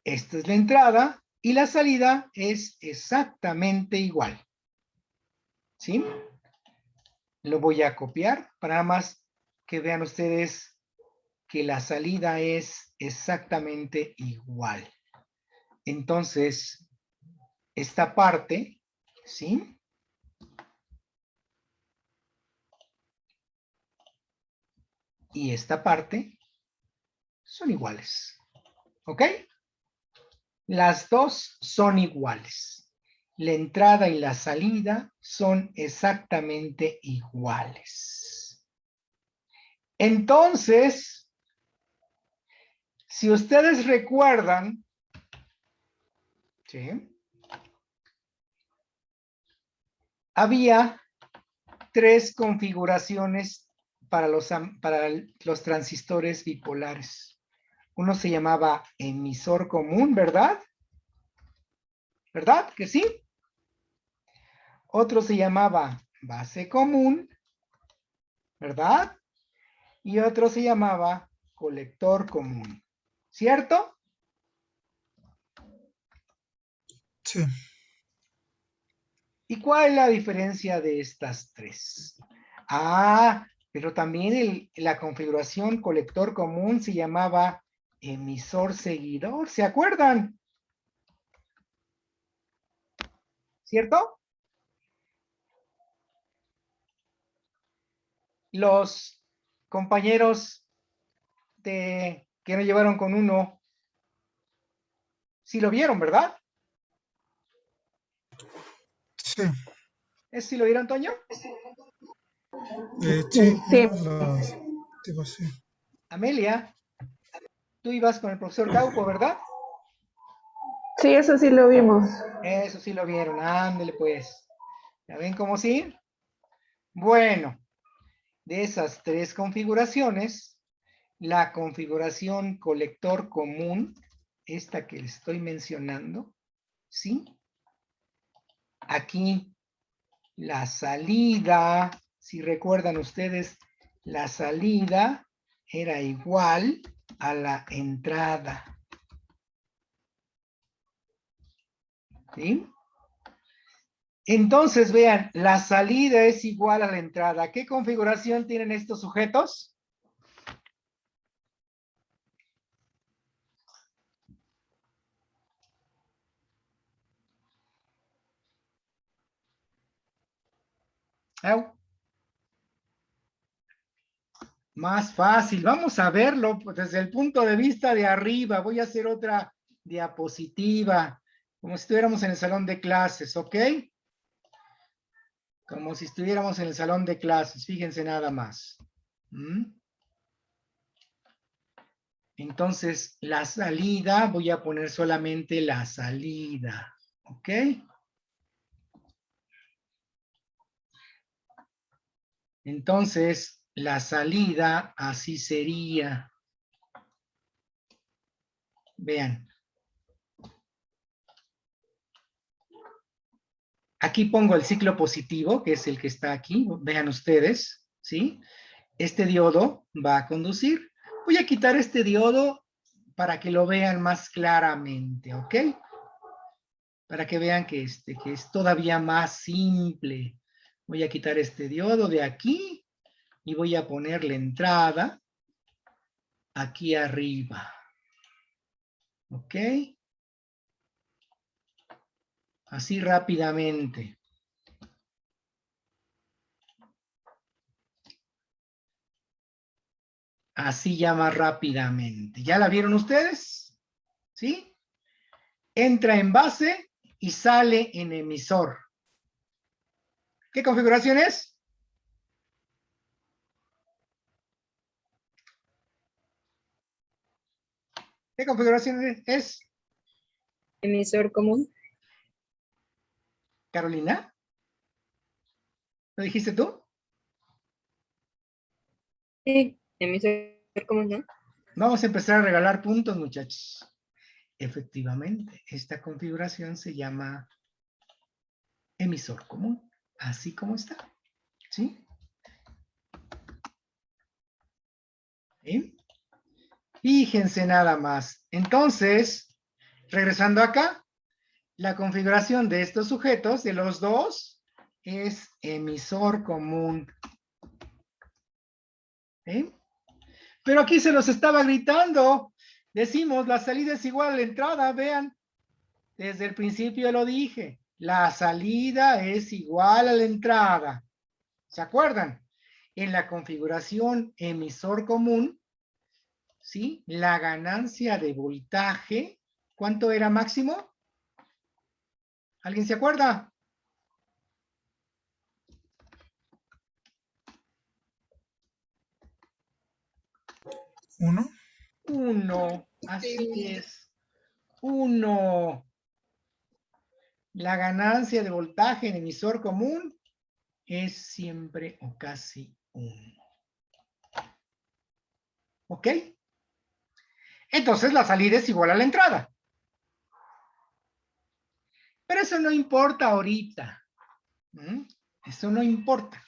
Esta es la entrada y la salida es exactamente igual, ¿sí? Lo voy a copiar para nada más que vean ustedes que la salida es exactamente igual. Entonces, esta parte, ¿sí? Y esta parte son iguales, ¿ok? Las dos son iguales. La entrada y la salida son exactamente iguales. Entonces, si ustedes recuerdan, ¿sí? Había 3 configuraciones para los transistores bipolares. Uno se llamaba emisor común, ¿verdad? ¿Verdad que sí? Otro se llamaba base común, ¿verdad? Y otro se llamaba colector común, ¿cierto? Sí. ¿Y cuál es la diferencia de estas 3? Ah, pero también la configuración colector común se llamaba emisor seguidor, ¿se acuerdan? ¿Cierto? Los compañeros que nos llevaron con uno, sí lo vieron, ¿verdad? Sí. ¿Es sí lo vieron, Toño? Sí, Sí. los tipos, sí. Amelia, tú ibas con el profesor Caupo, ¿verdad? Sí, eso sí lo vimos. Eso sí lo vieron, ándele pues. ¿Ya ven cómo sí? Bueno, de esas 3 configuraciones, la configuración colector común, esta que les estoy mencionando, ¿sí? Aquí la salida, si recuerdan ustedes, la salida era igual a la entrada, ¿sí? Entonces, vean, la salida es igual a la entrada. ¿Qué configuración tienen estos sujetos? ¿Au? Más fácil. Vamos a verlo desde el punto de vista de arriba. Voy a hacer otra diapositiva, como si estuviéramos en el salón de clases, ¿ok? Como si estuviéramos en el salón de clases. Fíjense nada más. Entonces, la salida, voy a poner solamente la salida, ¿ok? Entonces, la salida así sería. Vean. Aquí pongo el ciclo positivo, que es el que está aquí. Vean ustedes, ¿sí? Este diodo va a conducir. Voy a quitar este diodo para que lo vean más claramente, ¿ok? Para que vean que es todavía más simple. Voy a quitar este diodo de aquí y voy a poner la entrada aquí arriba. ¿Ok? Así rápidamente. Así ya más rápidamente. ¿Ya la vieron ustedes? ¿Sí? Entra en base y sale en emisor. ¿Qué configuración es? ¿Qué configuración es? Emisor común. Carolina. ¿Lo dijiste tú? Sí, emisor común, ¿no? Vamos a empezar a regalar puntos, muchachos. Efectivamente, esta configuración se llama emisor común, así como está. ¿Sí? ¿Sí? Fíjense nada más. Entonces, regresando acá, la configuración de estos sujetos, de los dos, es emisor común. ¿Sí? Pero aquí se los estaba gritando. Decimos, la salida es igual a la entrada, vean. Desde el principio lo dije. La salida es igual a la entrada. ¿Se acuerdan? En la configuración emisor común, ¿sí? La ganancia de voltaje, ¿cuánto era máximo? ¿Alguien se acuerda? ¿1? 1, así es. 1. La ganancia de voltaje en emisor común es siempre o casi 1. ¿Ok? Entonces la salida es igual a la entrada. Pero eso no importa ahorita. Eso no importa.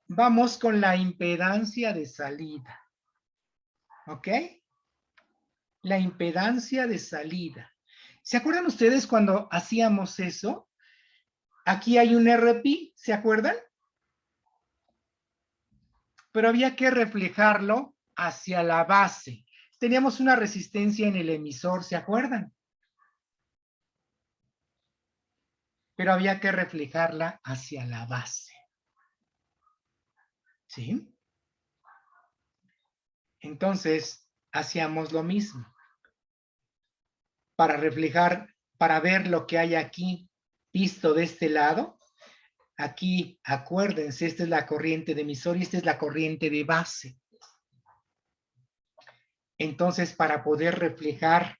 Vamos con la impedancia de salida. ¿Ok? La impedancia de salida. ¿Se acuerdan ustedes cuando hacíamos eso? Aquí hay un RP, ¿se acuerdan? Pero había que reflejarlo hacia la base. Teníamos una resistencia en el emisor, ¿se acuerdan? Pero había que reflejarla hacia la base. ¿Sí? Entonces, hacíamos lo mismo. Para reflejar, para ver lo que hay aquí, visto de este lado. Aquí, acuérdense, esta es la corriente de emisor y esta es la corriente de base. Entonces, para poder reflejar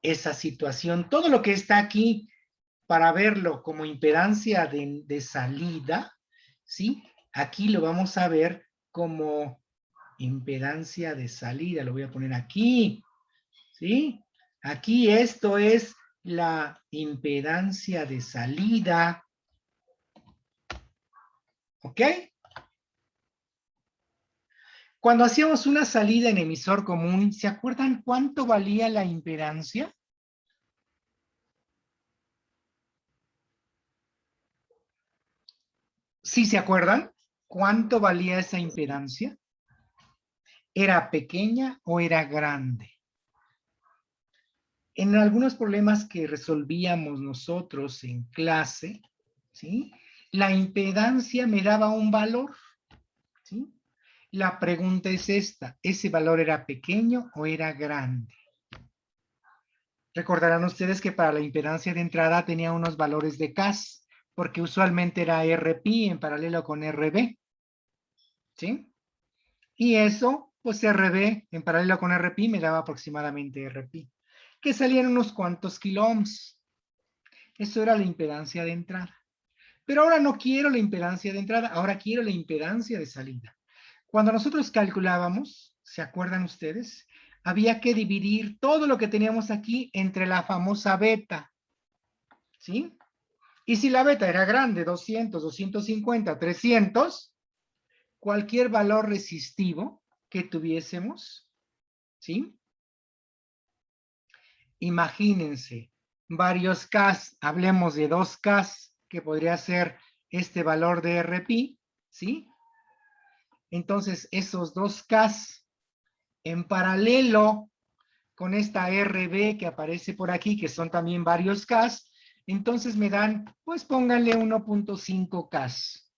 esa situación, todo lo que está aquí, para verlo como impedancia de salida, ¿sí? Aquí lo vamos a ver como impedancia de salida, lo voy a poner aquí, ¿sí? Aquí esto es la impedancia de salida, ¿ok? Cuando hacíamos una salida en emisor común, ¿se acuerdan cuánto valía la impedancia? ¿Sí se acuerdan? ¿Cuánto valía esa impedancia? ¿Era pequeña o era grande? En algunos problemas que resolvíamos nosotros en clase, ¿sí? La impedancia me daba un valor, ¿sí? La pregunta es esta, ¿ese valor era pequeño o era grande? Recordarán ustedes que para la impedancia de entrada tenía unos valores de CAS, porque usualmente era RP en paralelo con RB, ¿sí? Y eso, pues RB en paralelo con RP me daba aproximadamente RP, que salían unos cuantos kiloohms. Eso era la impedancia de entrada. Pero ahora no quiero la impedancia de entrada, ahora quiero la impedancia de salida. Cuando nosotros calculábamos, ¿se acuerdan ustedes? Había que dividir todo lo que teníamos aquí entre la famosa beta, ¿sí? Y si la beta era grande, 200, 250, 300, cualquier valor resistivo que tuviésemos, ¿sí? Imagínense, varios Ks, hablemos de 2 Ks, que podría ser este valor de RP, ¿sí? Entonces, esos 2 Ks en paralelo con esta RB que aparece por aquí, que son también varios Ks, entonces me dan, pues pónganle 1.5 Ks.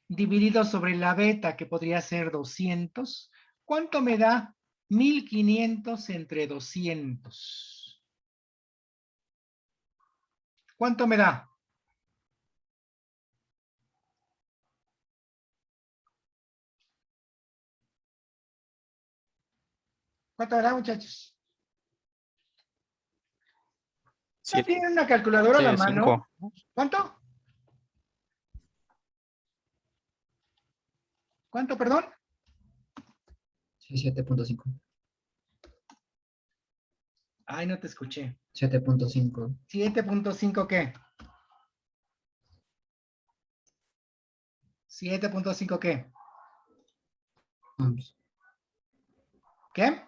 Dividido sobre la beta, que podría ser 200, ¿cuánto me da 1500 entre 200? ¿Cuánto me da? ¿Cuánto me da, muchachos? ¿No tienen una calculadora a la mano? 5. ¿Cuánto? ¿Cuánto, perdón? Sí, 7.5. Ay, no te escuché. 7.5. 7.5 ¿qué? 7.5 ¿qué? Ohms. ¿Qué?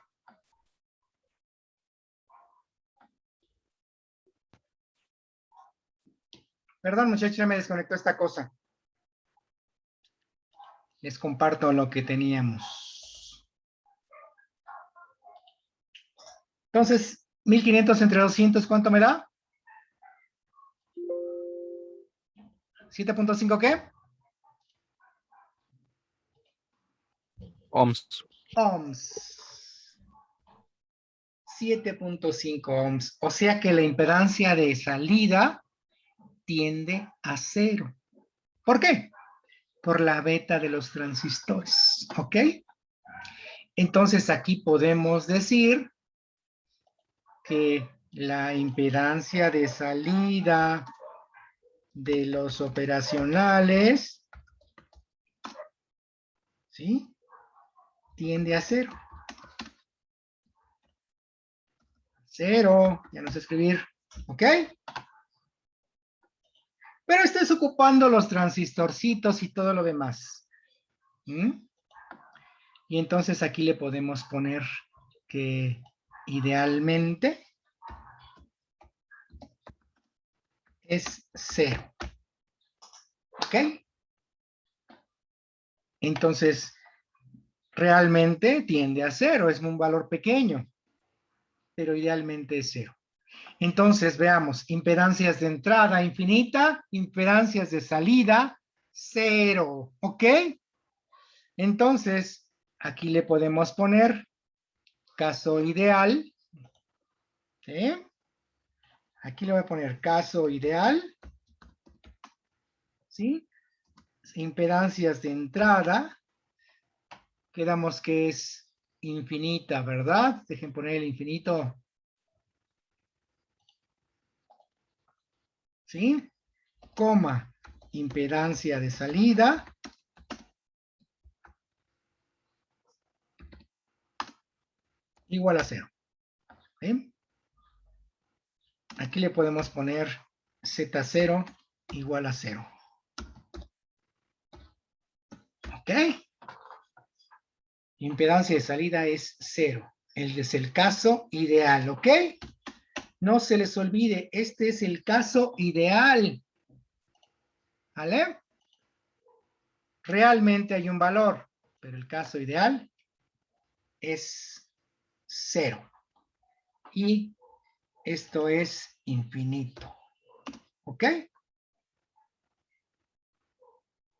Perdón, muchachos, ya me desconectó esta cosa. Les comparto lo que teníamos. Entonces, 1500 entre 200, ¿cuánto me da? 7.5 ¿qué? Ohms. Ohms. 7.5 ohms. O sea que la impedancia de salida tiende a 0. ¿Por qué? Por la beta de los transistores. ¿Ok? Entonces aquí podemos decir que la impedancia de salida de los operacionales, ¿sí? Tiende a 0. 0, ya no sé escribir, ¿ok? Pero estés ocupando los transistorcitos y todo lo demás. ¿Mm? Y entonces aquí le podemos poner que idealmente es 0. ¿Ok? Entonces, realmente tiende a 0, es un valor pequeño, pero idealmente es 0. Entonces, veamos, impedancias de entrada infinita, impedancias de salida 0, ¿ok? Entonces, aquí le podemos poner caso ideal, ¿sí? Aquí le voy a poner caso ideal, ¿sí? Impedancias de entrada, quedamos que es infinita, ¿verdad? Dejen poner el infinito, ¿sí? Coma, impedancia de salida, igual a 0, ¿sí? Aquí le podemos poner Z0 igual a 0. ¿Ok? Impedancia de salida es 0. Es el caso ideal, ¿ok? No se les olvide, este es el caso ideal. ¿Vale? Realmente hay un valor, pero el caso ideal es 0. Y esto es infinito. ¿Ok?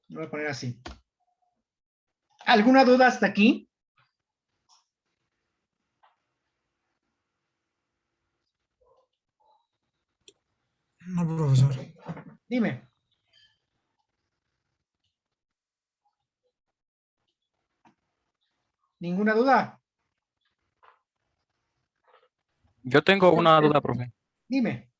Lo voy a poner así. ¿Alguna duda hasta aquí? No, profesor. Dime. ¿Ninguna duda? Yo tengo una duda, profe. Dime.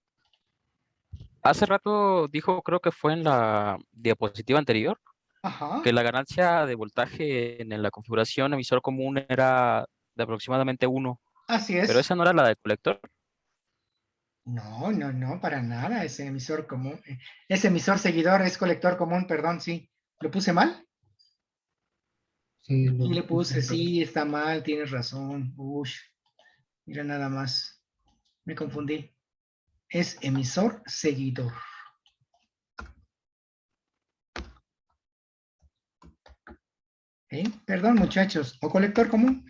Hace rato dijo, creo que fue en la diapositiva anterior, Ajá. que la ganancia de voltaje en la configuración emisor común era de aproximadamente 1, Así pero es. esa no era la del colector. No, no, no, para nada. Es emisor común. Es emisor seguidor, es colector común, perdón, sí. ¿Lo puse mal? Sí, Y lo le puse puse, al revés. sí, está mal, tienes razón. Uy, mira nada más. Me confundí. Es emisor seguidor. ¿Eh? Perdón, muchachos. ¿O colector común?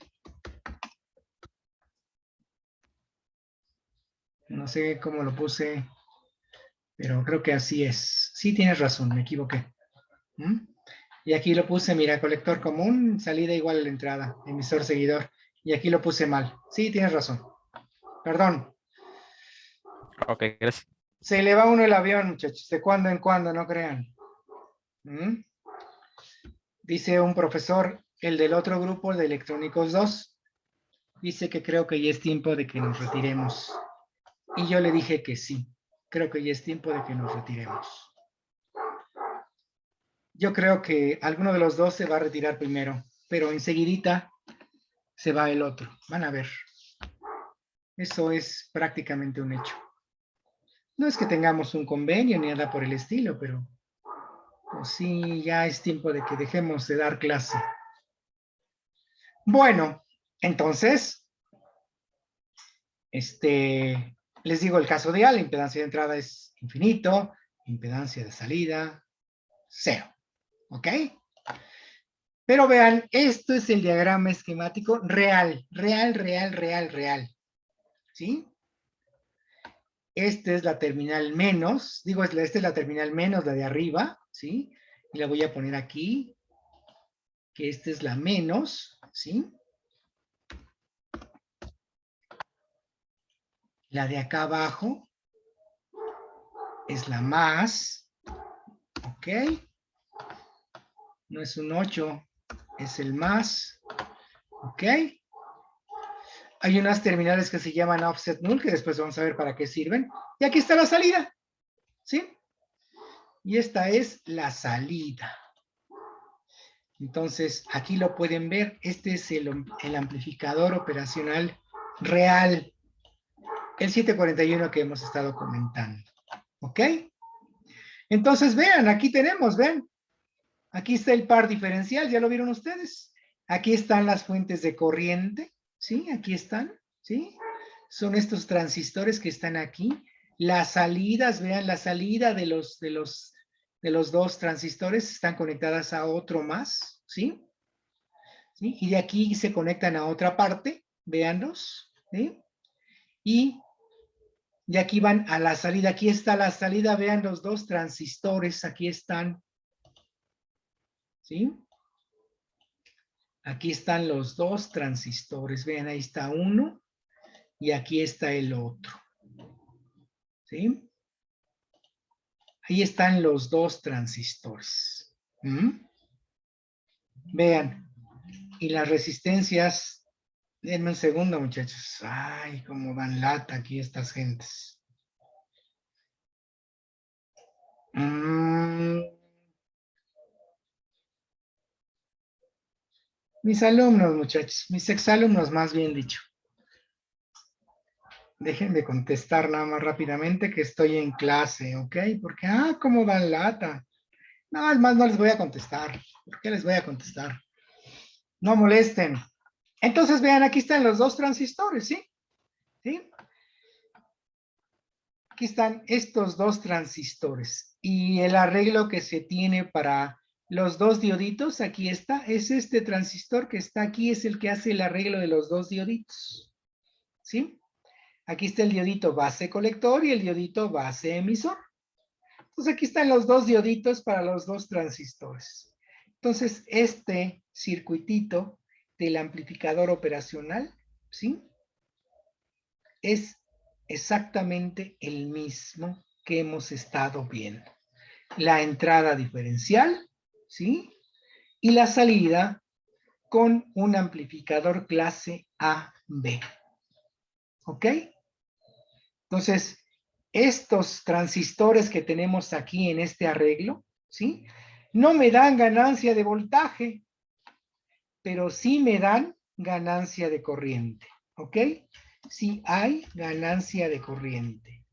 No sé cómo lo puse, pero creo que así es. Sí, tienes razón, me equivoqué. ¿Mm? Y aquí lo puse, mira, colector común, salida igual a la entrada, emisor seguidor. Y aquí lo puse mal. Sí, tienes razón. Perdón. Ok, gracias. Se le va uno el avión, muchachos, de cuando en cuando, no crean. ¿Mm? Dice un profesor, el del otro grupo de Electrónicos 2, dice que creo que ya es tiempo de que nos retiremos. Y yo le dije que sí, creo que ya es tiempo de que nos retiremos. Yo creo que alguno de los dos se va a retirar primero, pero enseguidita se va el otro. Van a ver. Eso es prácticamente un hecho. No es que tengamos un convenio ni nada por el estilo, pero pues sí, ya es tiempo de que dejemos de dar clase. Bueno, entonces, les digo el caso de A, la impedancia de entrada es infinito, impedancia de salida, 0. ¿Ok? Pero vean, esto es el diagrama esquemático real. ¿Sí? Esta es la terminal menos, digo, esta es la terminal menos, la de arriba, ¿sí? Y la voy a poner aquí, que esta es la menos, ¿sí? La de acá abajo es la más, ¿ok? No es un 8, es el más, ¿ok? Hay unas terminales que se llaman offset null, que después vamos a ver para qué sirven. Y aquí está la salida, ¿sí? Y esta es la salida. Entonces, aquí lo pueden ver. Este es el amplificador operacional real. El 741 que hemos estado comentando. ¿Ok? Entonces, vean, aquí tenemos, ven. Aquí está el par diferencial, ¿ya lo vieron ustedes? Aquí están las fuentes de corriente, ¿sí? Aquí están, ¿sí? Son estos transistores que están aquí. Las salidas, vean, la salida de los dos transistores están conectadas a otro más, ¿sí? ¿Sí? Y de aquí se conectan a otra parte, véanlos, ¿sí? Y de aquí van a la salida. Aquí está la salida, vean los dos transistores, aquí están, ¿sí? Aquí están los dos transistores, vean, ahí está uno y aquí está el otro, ¿sí? Ahí están los dos transistores. Vean, y las resistencias, denme un segundo, muchachos. Ay, cómo dan lata aquí estas gentes. Mis alumnos, muchachos, mis exalumnos, más bien dicho. Déjenme contestar nada más rápidamente que estoy en clase, ¿ok? Porque, cómo dan lata. No, es más, no les voy a contestar. ¿Por qué les voy a contestar? No molesten. Entonces, vean, aquí están los dos transistores, ¿sí? ¿Sí? Aquí están estos dos transistores. Y el arreglo que se tiene para los dos dioditos, aquí está, es este transistor que está aquí, es el que hace el arreglo de los dos dioditos. ¿Sí? Aquí está el diodito base colector y el diodito base emisor. Entonces aquí están los dos dioditos para los dos transistores. Entonces este circuitito del amplificador operacional, ¿sí? Es exactamente el mismo que hemos estado viendo. La entrada diferencial, ¿sí? Y la salida con un amplificador clase AB. ¿Ok? Entonces, estos transistores que tenemos aquí en este arreglo, ¿sí? No me dan ganancia de voltaje, pero sí me dan ganancia de corriente, ¿ok? Sí hay ganancia de corriente.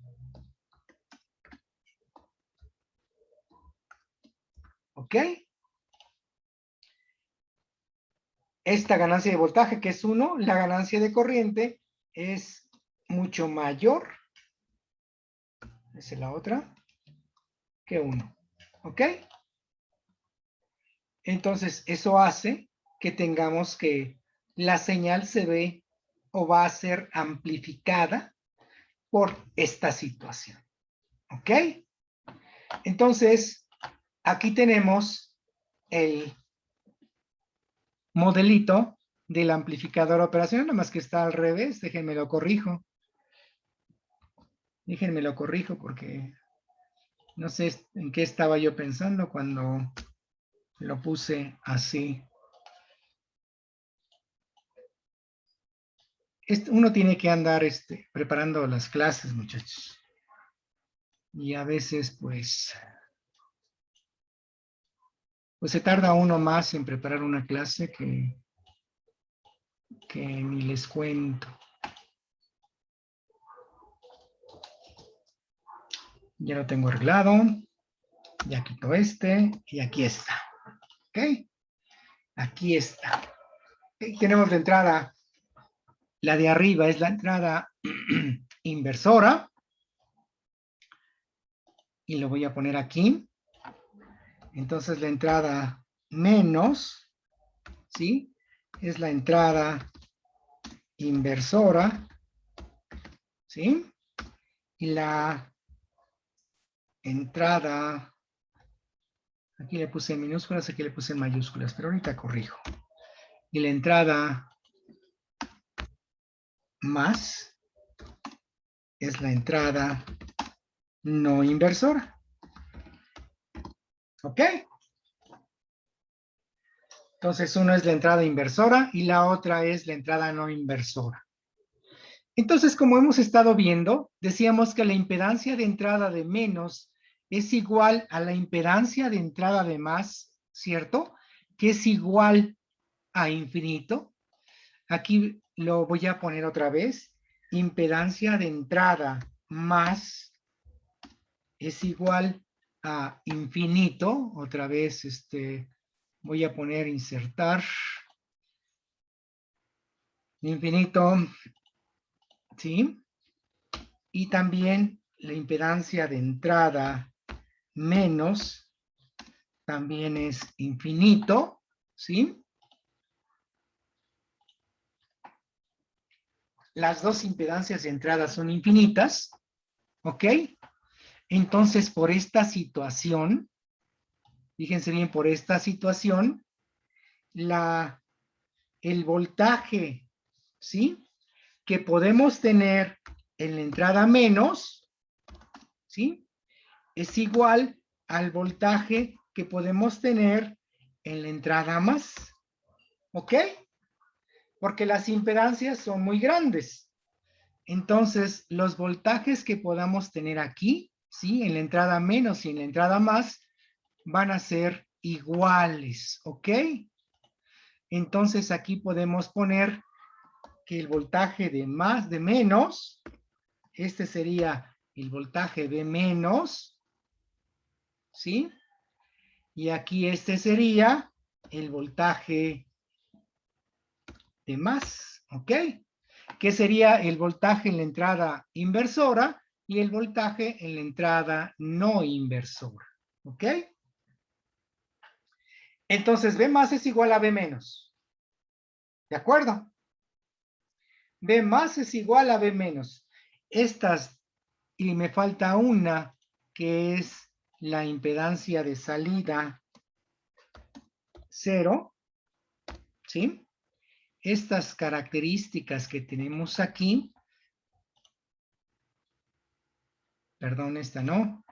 ¿Ok? Esta ganancia de voltaje, que es 1, la ganancia de corriente es mucho mayor, esa es la otra, que 1. ¿Ok? Entonces, eso hace que tengamos que la señal se ve o va a ser amplificada por esta situación. ¿Ok? Entonces, aquí tenemos el modelito del amplificador operacional, nada más que está al revés, déjenme lo corrijo. Déjenme lo corrijo porque no sé en qué estaba yo pensando cuando lo puse así. Uno tiene que andar preparando las clases, muchachos. Y a veces, pues se tarda uno más en preparar una clase que ni les cuento. Ya lo tengo arreglado. Ya quito y aquí está. ¿Ok? Aquí está. Y tenemos la entrada, la de arriba es la entrada inversora. Y lo voy a poner aquí. Entonces la entrada menos, ¿sí? Es la entrada inversora, ¿sí? Y la entrada, aquí le puse en minúsculas, aquí le puse en mayúsculas, pero ahorita corrijo. Y la entrada más es la entrada no inversora. ¿Ok? Entonces, uno es la entrada inversora y la otra es la entrada no inversora. Entonces, como hemos estado viendo, decíamos que la impedancia de entrada de menos es igual a la impedancia de entrada de más, ¿cierto? Que es igual a infinito. Aquí lo voy a poner otra vez. Impedancia de entrada más es igual a infinito. Otra vez, voy a poner insertar. Infinito, ¿sí? Y también la impedancia de entrada menos también es infinito, ¿sí? Las dos impedancias de entrada son infinitas, ¿ok? Entonces, por esta situación, fíjense bien, por esta situación, el voltaje, ¿sí? Que podemos tener en la entrada menos, ¿sí? Es igual al voltaje que podemos tener en la entrada más, ¿ok? Porque las impedancias son muy grandes. Entonces, los voltajes que podamos tener aquí, ¿sí? En la entrada menos y en la entrada más, van a ser iguales, ¿ok? Entonces, aquí podemos poner que el voltaje de más, de menos, este sería el voltaje de menos, ¿sí? Y aquí este sería el voltaje de más, ¿ok? Que sería el voltaje en la entrada inversora y el voltaje en la entrada no inversora, ¿ok? Entonces, B más es igual a B menos, ¿de acuerdo? B más es igual a B menos. Estas, y me falta una, que es la impedancia de salida 0, ¿sí? Estas características que tenemos aquí, perdón, esta no,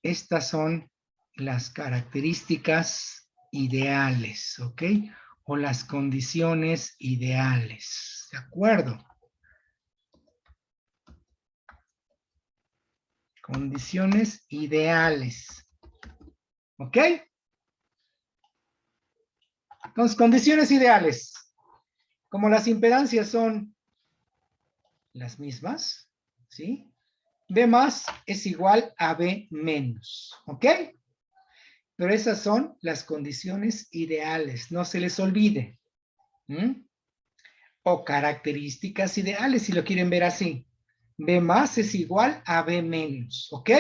estas son las características ideales, ¿ok? O las condiciones ideales, ¿de acuerdo? Condiciones ideales, ¿ok? Entonces, condiciones ideales. Como las impedancias son las mismas, ¿sí? B más es igual a B menos, ¿ok? Pero esas son las condiciones ideales, no se les olvide. O características ideales, si lo quieren ver así. B más es igual a B menos, ¿ok?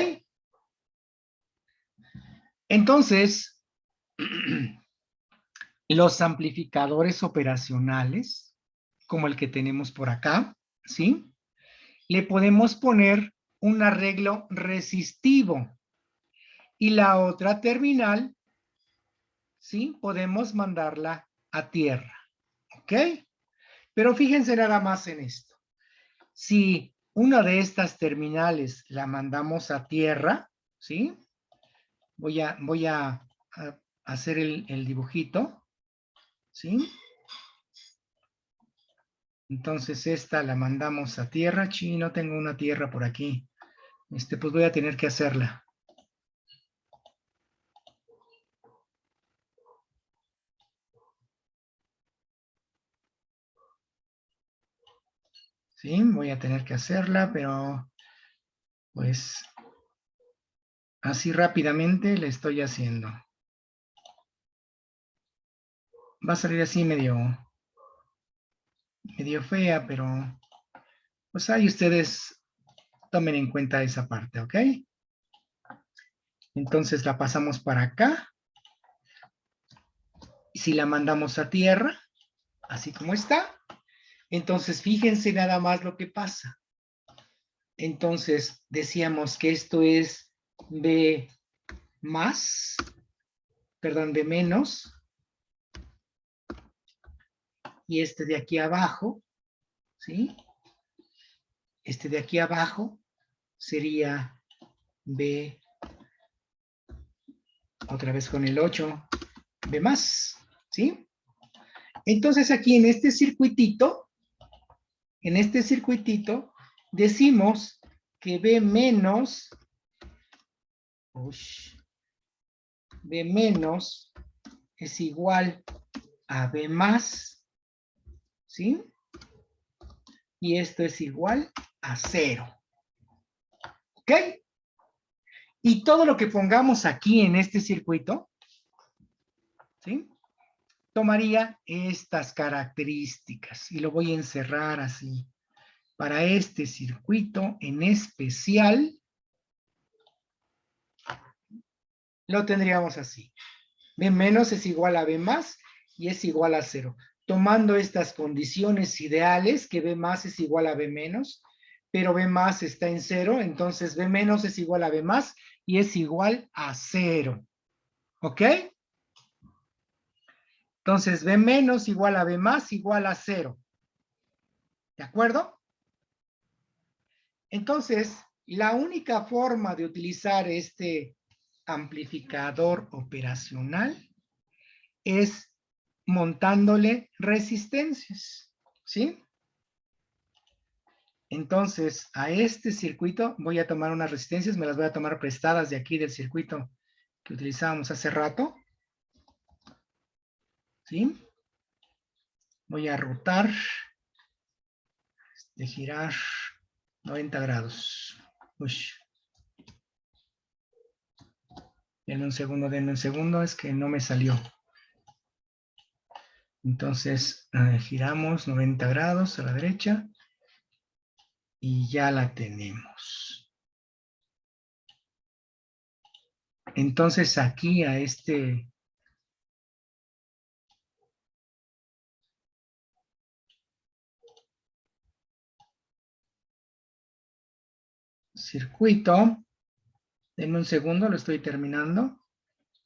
Entonces, los amplificadores operacionales, como el que tenemos por acá, ¿sí? Le podemos poner un arreglo resistivo. Y la otra terminal, ¿sí? Podemos mandarla a tierra, ¿ok? Pero fíjense nada más en esto. Si una de estas terminales la mandamos a tierra, ¿sí? Voy a hacer el dibujito, ¿sí? Entonces esta la mandamos a tierra. Sí, no tengo una tierra por aquí. Pues voy a tener que hacerla. Sí, voy a tener que hacerla, pero pues así rápidamente le estoy haciendo. va a salir así medio fea, pero pues ahí ustedes tomen en cuenta esa parte, ¿ok? Entonces la pasamos para acá. Y si la mandamos a tierra, así como está, entonces fíjense nada más lo que pasa. Entonces decíamos que esto es B más, perdón, B menos, y este de aquí abajo, ¿sí? Este de aquí abajo sería B, otra vez con el 8, B más, ¿sí? Entonces aquí en este circuitito, decimos que B menos, B menos es igual a B más, ¿sí? Y esto es igual a 0. ¿Ok? Y todo lo que pongamos aquí en este circuito, ¿sí? Tomaría estas características y lo voy a encerrar así. Para este circuito en especial, lo tendríamos así. B menos es igual a B más y es igual a 0. Tomando estas condiciones ideales, que B más es igual a B menos, pero B más está en 0, entonces B menos es igual a B más y es igual a 0. ¿Ok? Entonces B menos igual a B más igual a 0. ¿De acuerdo? Entonces, la única forma de utilizar este amplificador operacional es montándole resistencias, ¿sí? Entonces, a este circuito voy a tomar unas resistencias, me las voy a tomar prestadas de aquí del circuito que utilizábamos hace rato, ¿sí? Voy a rotar, de girar 90 grados. Ush. Denme un segundo, es que no me salió. Entonces, giramos 90 grados a la derecha y ya la tenemos. Entonces, aquí a este circuito, denme un segundo, lo estoy terminando.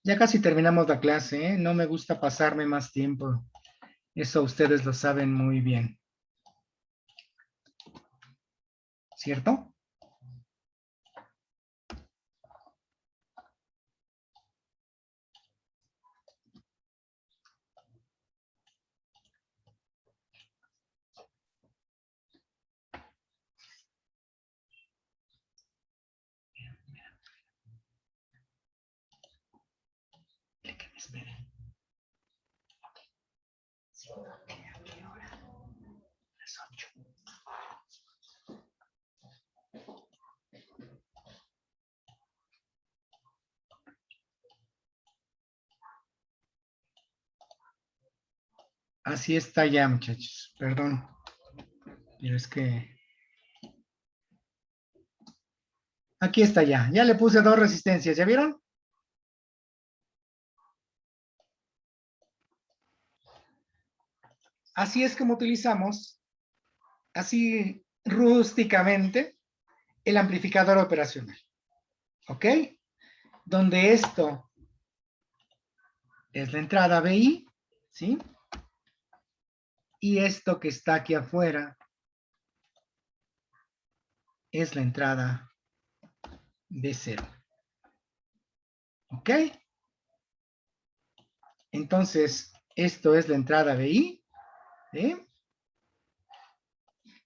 Ya casi terminamos la clase, ¿eh? No me gusta pasarme más tiempo. Eso ustedes lo saben muy bien. ¿Cierto? Esperen. Las 8. Así está ya, muchachos. Perdón. Pero es que... Aquí está ya. Ya le puse 2 resistencias. ¿Ya vieron? Así es como utilizamos, así rústicamente, el amplificador operacional. ¿Ok? Donde esto es la entrada BI, ¿sí? Y esto que está aquí afuera es la entrada B0. ¿Ok? Entonces, esto es la entrada BI, ¿sí?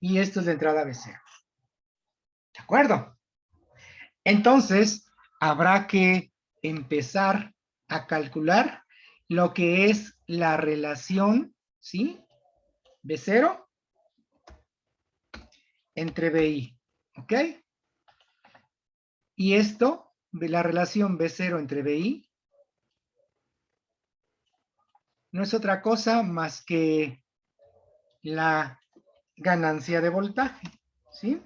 Y esto es la entrada B0. ¿De acuerdo? Entonces, habrá que empezar a calcular lo que es la relación, ¿sí? B0 entre BI, ¿ok? Y esto, de la relación B0 entre BI, no es otra cosa más que la ganancia de voltaje, ¿sí?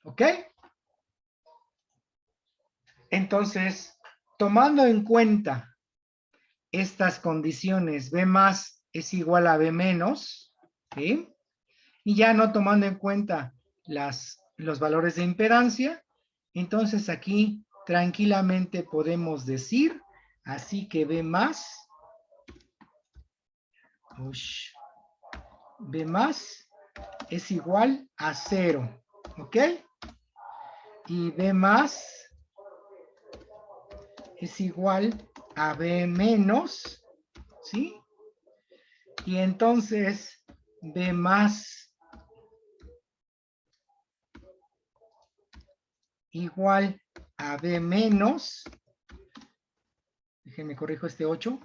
¿Ok? Entonces, tomando en cuenta estas condiciones, B más es igual a B menos, ¿sí? Y ya no tomando en cuenta los valores de impedancia, entonces aquí tranquilamente podemos decir, así que B más, B más es igual a 0, ¿ok? Y B más es igual a B menos, ¿sí? Y entonces B más igual a B menos, déjenme corrijo este 8,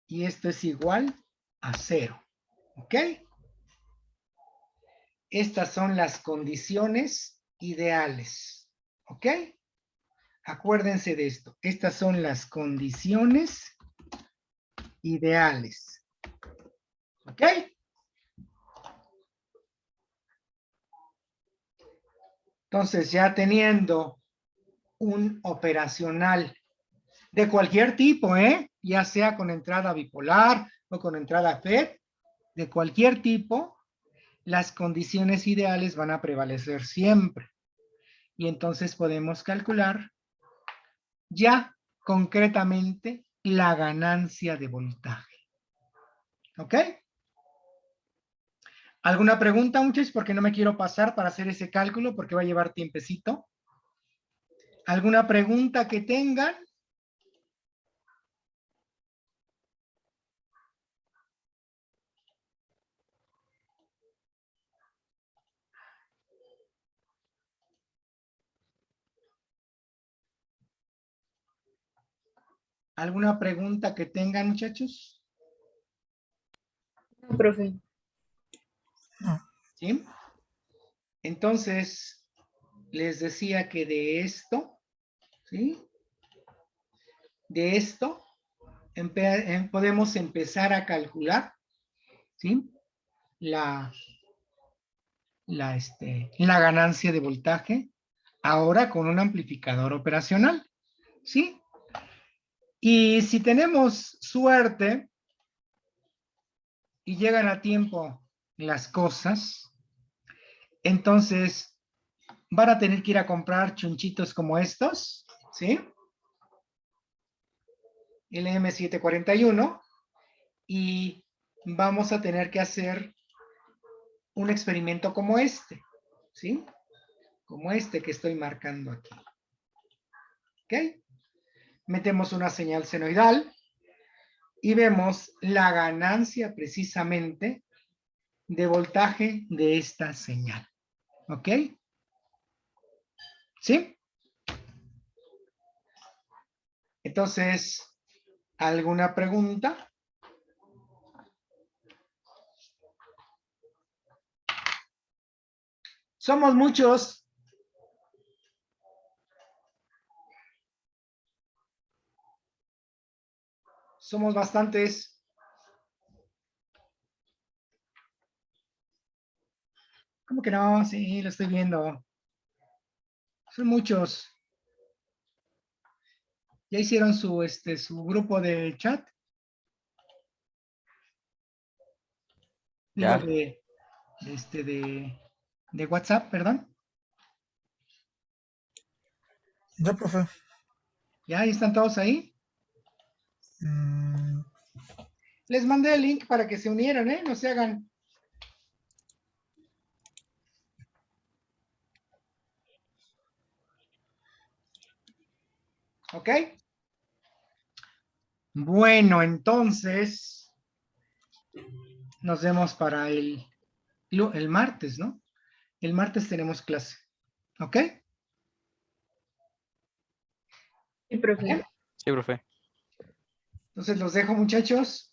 y esto es igual a 0, ¿ok? Estas son las condiciones ideales, ¿ok? Acuérdense de esto, estas son las condiciones ideales, ¿ok? Entonces, ya teniendo un operacional de cualquier tipo, ya sea con entrada bipolar o con entrada FET, de cualquier tipo, las condiciones ideales van a prevalecer siempre. Y entonces podemos calcular ya concretamente la ganancia de voltaje. ¿Ok? ¿Alguna pregunta, muchachos? Porque no me quiero pasar para hacer ese cálculo porque va a llevar tiempecito. ¿Alguna pregunta que tengan? ¿Alguna pregunta que tengan, muchachos? No, profe. ¿Sí? Entonces, les decía que de esto, ¿sí? De esto podemos empezar a calcular, ¿sí? La ganancia de voltaje ahora con un amplificador operacional, ¿sí? Y si tenemos suerte y llegan a tiempo las cosas, entonces van a tener que ir a comprar chunchitos como estos, ¿sí? El M741, y vamos a tener que hacer un experimento como este, ¿sí? Como este que estoy marcando aquí. ¿Ok? Metemos una señal senoidal y vemos la ganancia precisamente de voltaje de esta señal. ¿Ok? ¿Sí? Entonces, ¿alguna pregunta? Somos muchos. Somos bastantes. ¿Cómo que no? Sí, lo estoy viendo. Son muchos. ¿Ya hicieron su grupo de chat? Digo, Ya. de WhatsApp, perdón. Ya, profe. ¿Ya están todos ahí? Les mandé el link para que se unieran, no se hagan. ¿Ok? Bueno, entonces nos vemos para el martes, ¿no? El martes tenemos clase. ¿Ok? Sí, profe. ¿Vale? Sí, profe. Entonces los dejo, muchachos.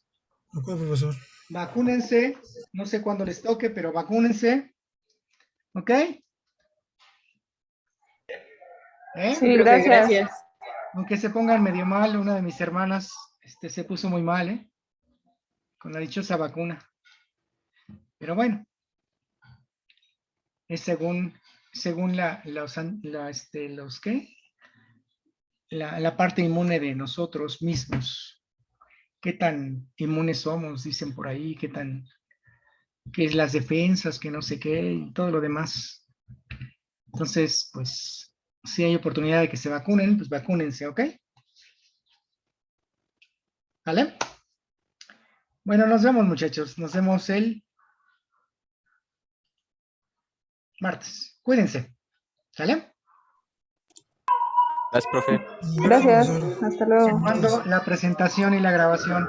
Ok, profesor. Vacúnense. No sé cuándo les toque, pero vacúnense. ¿Ok? ¿Eh? Sí, gracias. Aunque se pongan medio mal, una de mis hermanas se puso muy mal, ¿eh? Con la dichosa vacuna. Pero bueno, es según la parte inmune de nosotros mismos. ¿Qué tan inmunes somos? Dicen por ahí, qué es las defensas, que no sé qué, y todo lo demás. Entonces, pues, si hay oportunidad de que se vacunen, pues vacúnense, ¿ok? ¿Vale? Bueno, nos vemos, muchachos. Nos vemos el martes. Cuídense. ¿Sale? Gracias, profe. Gracias. profesor. Hasta luego. Mando la presentación y la grabación.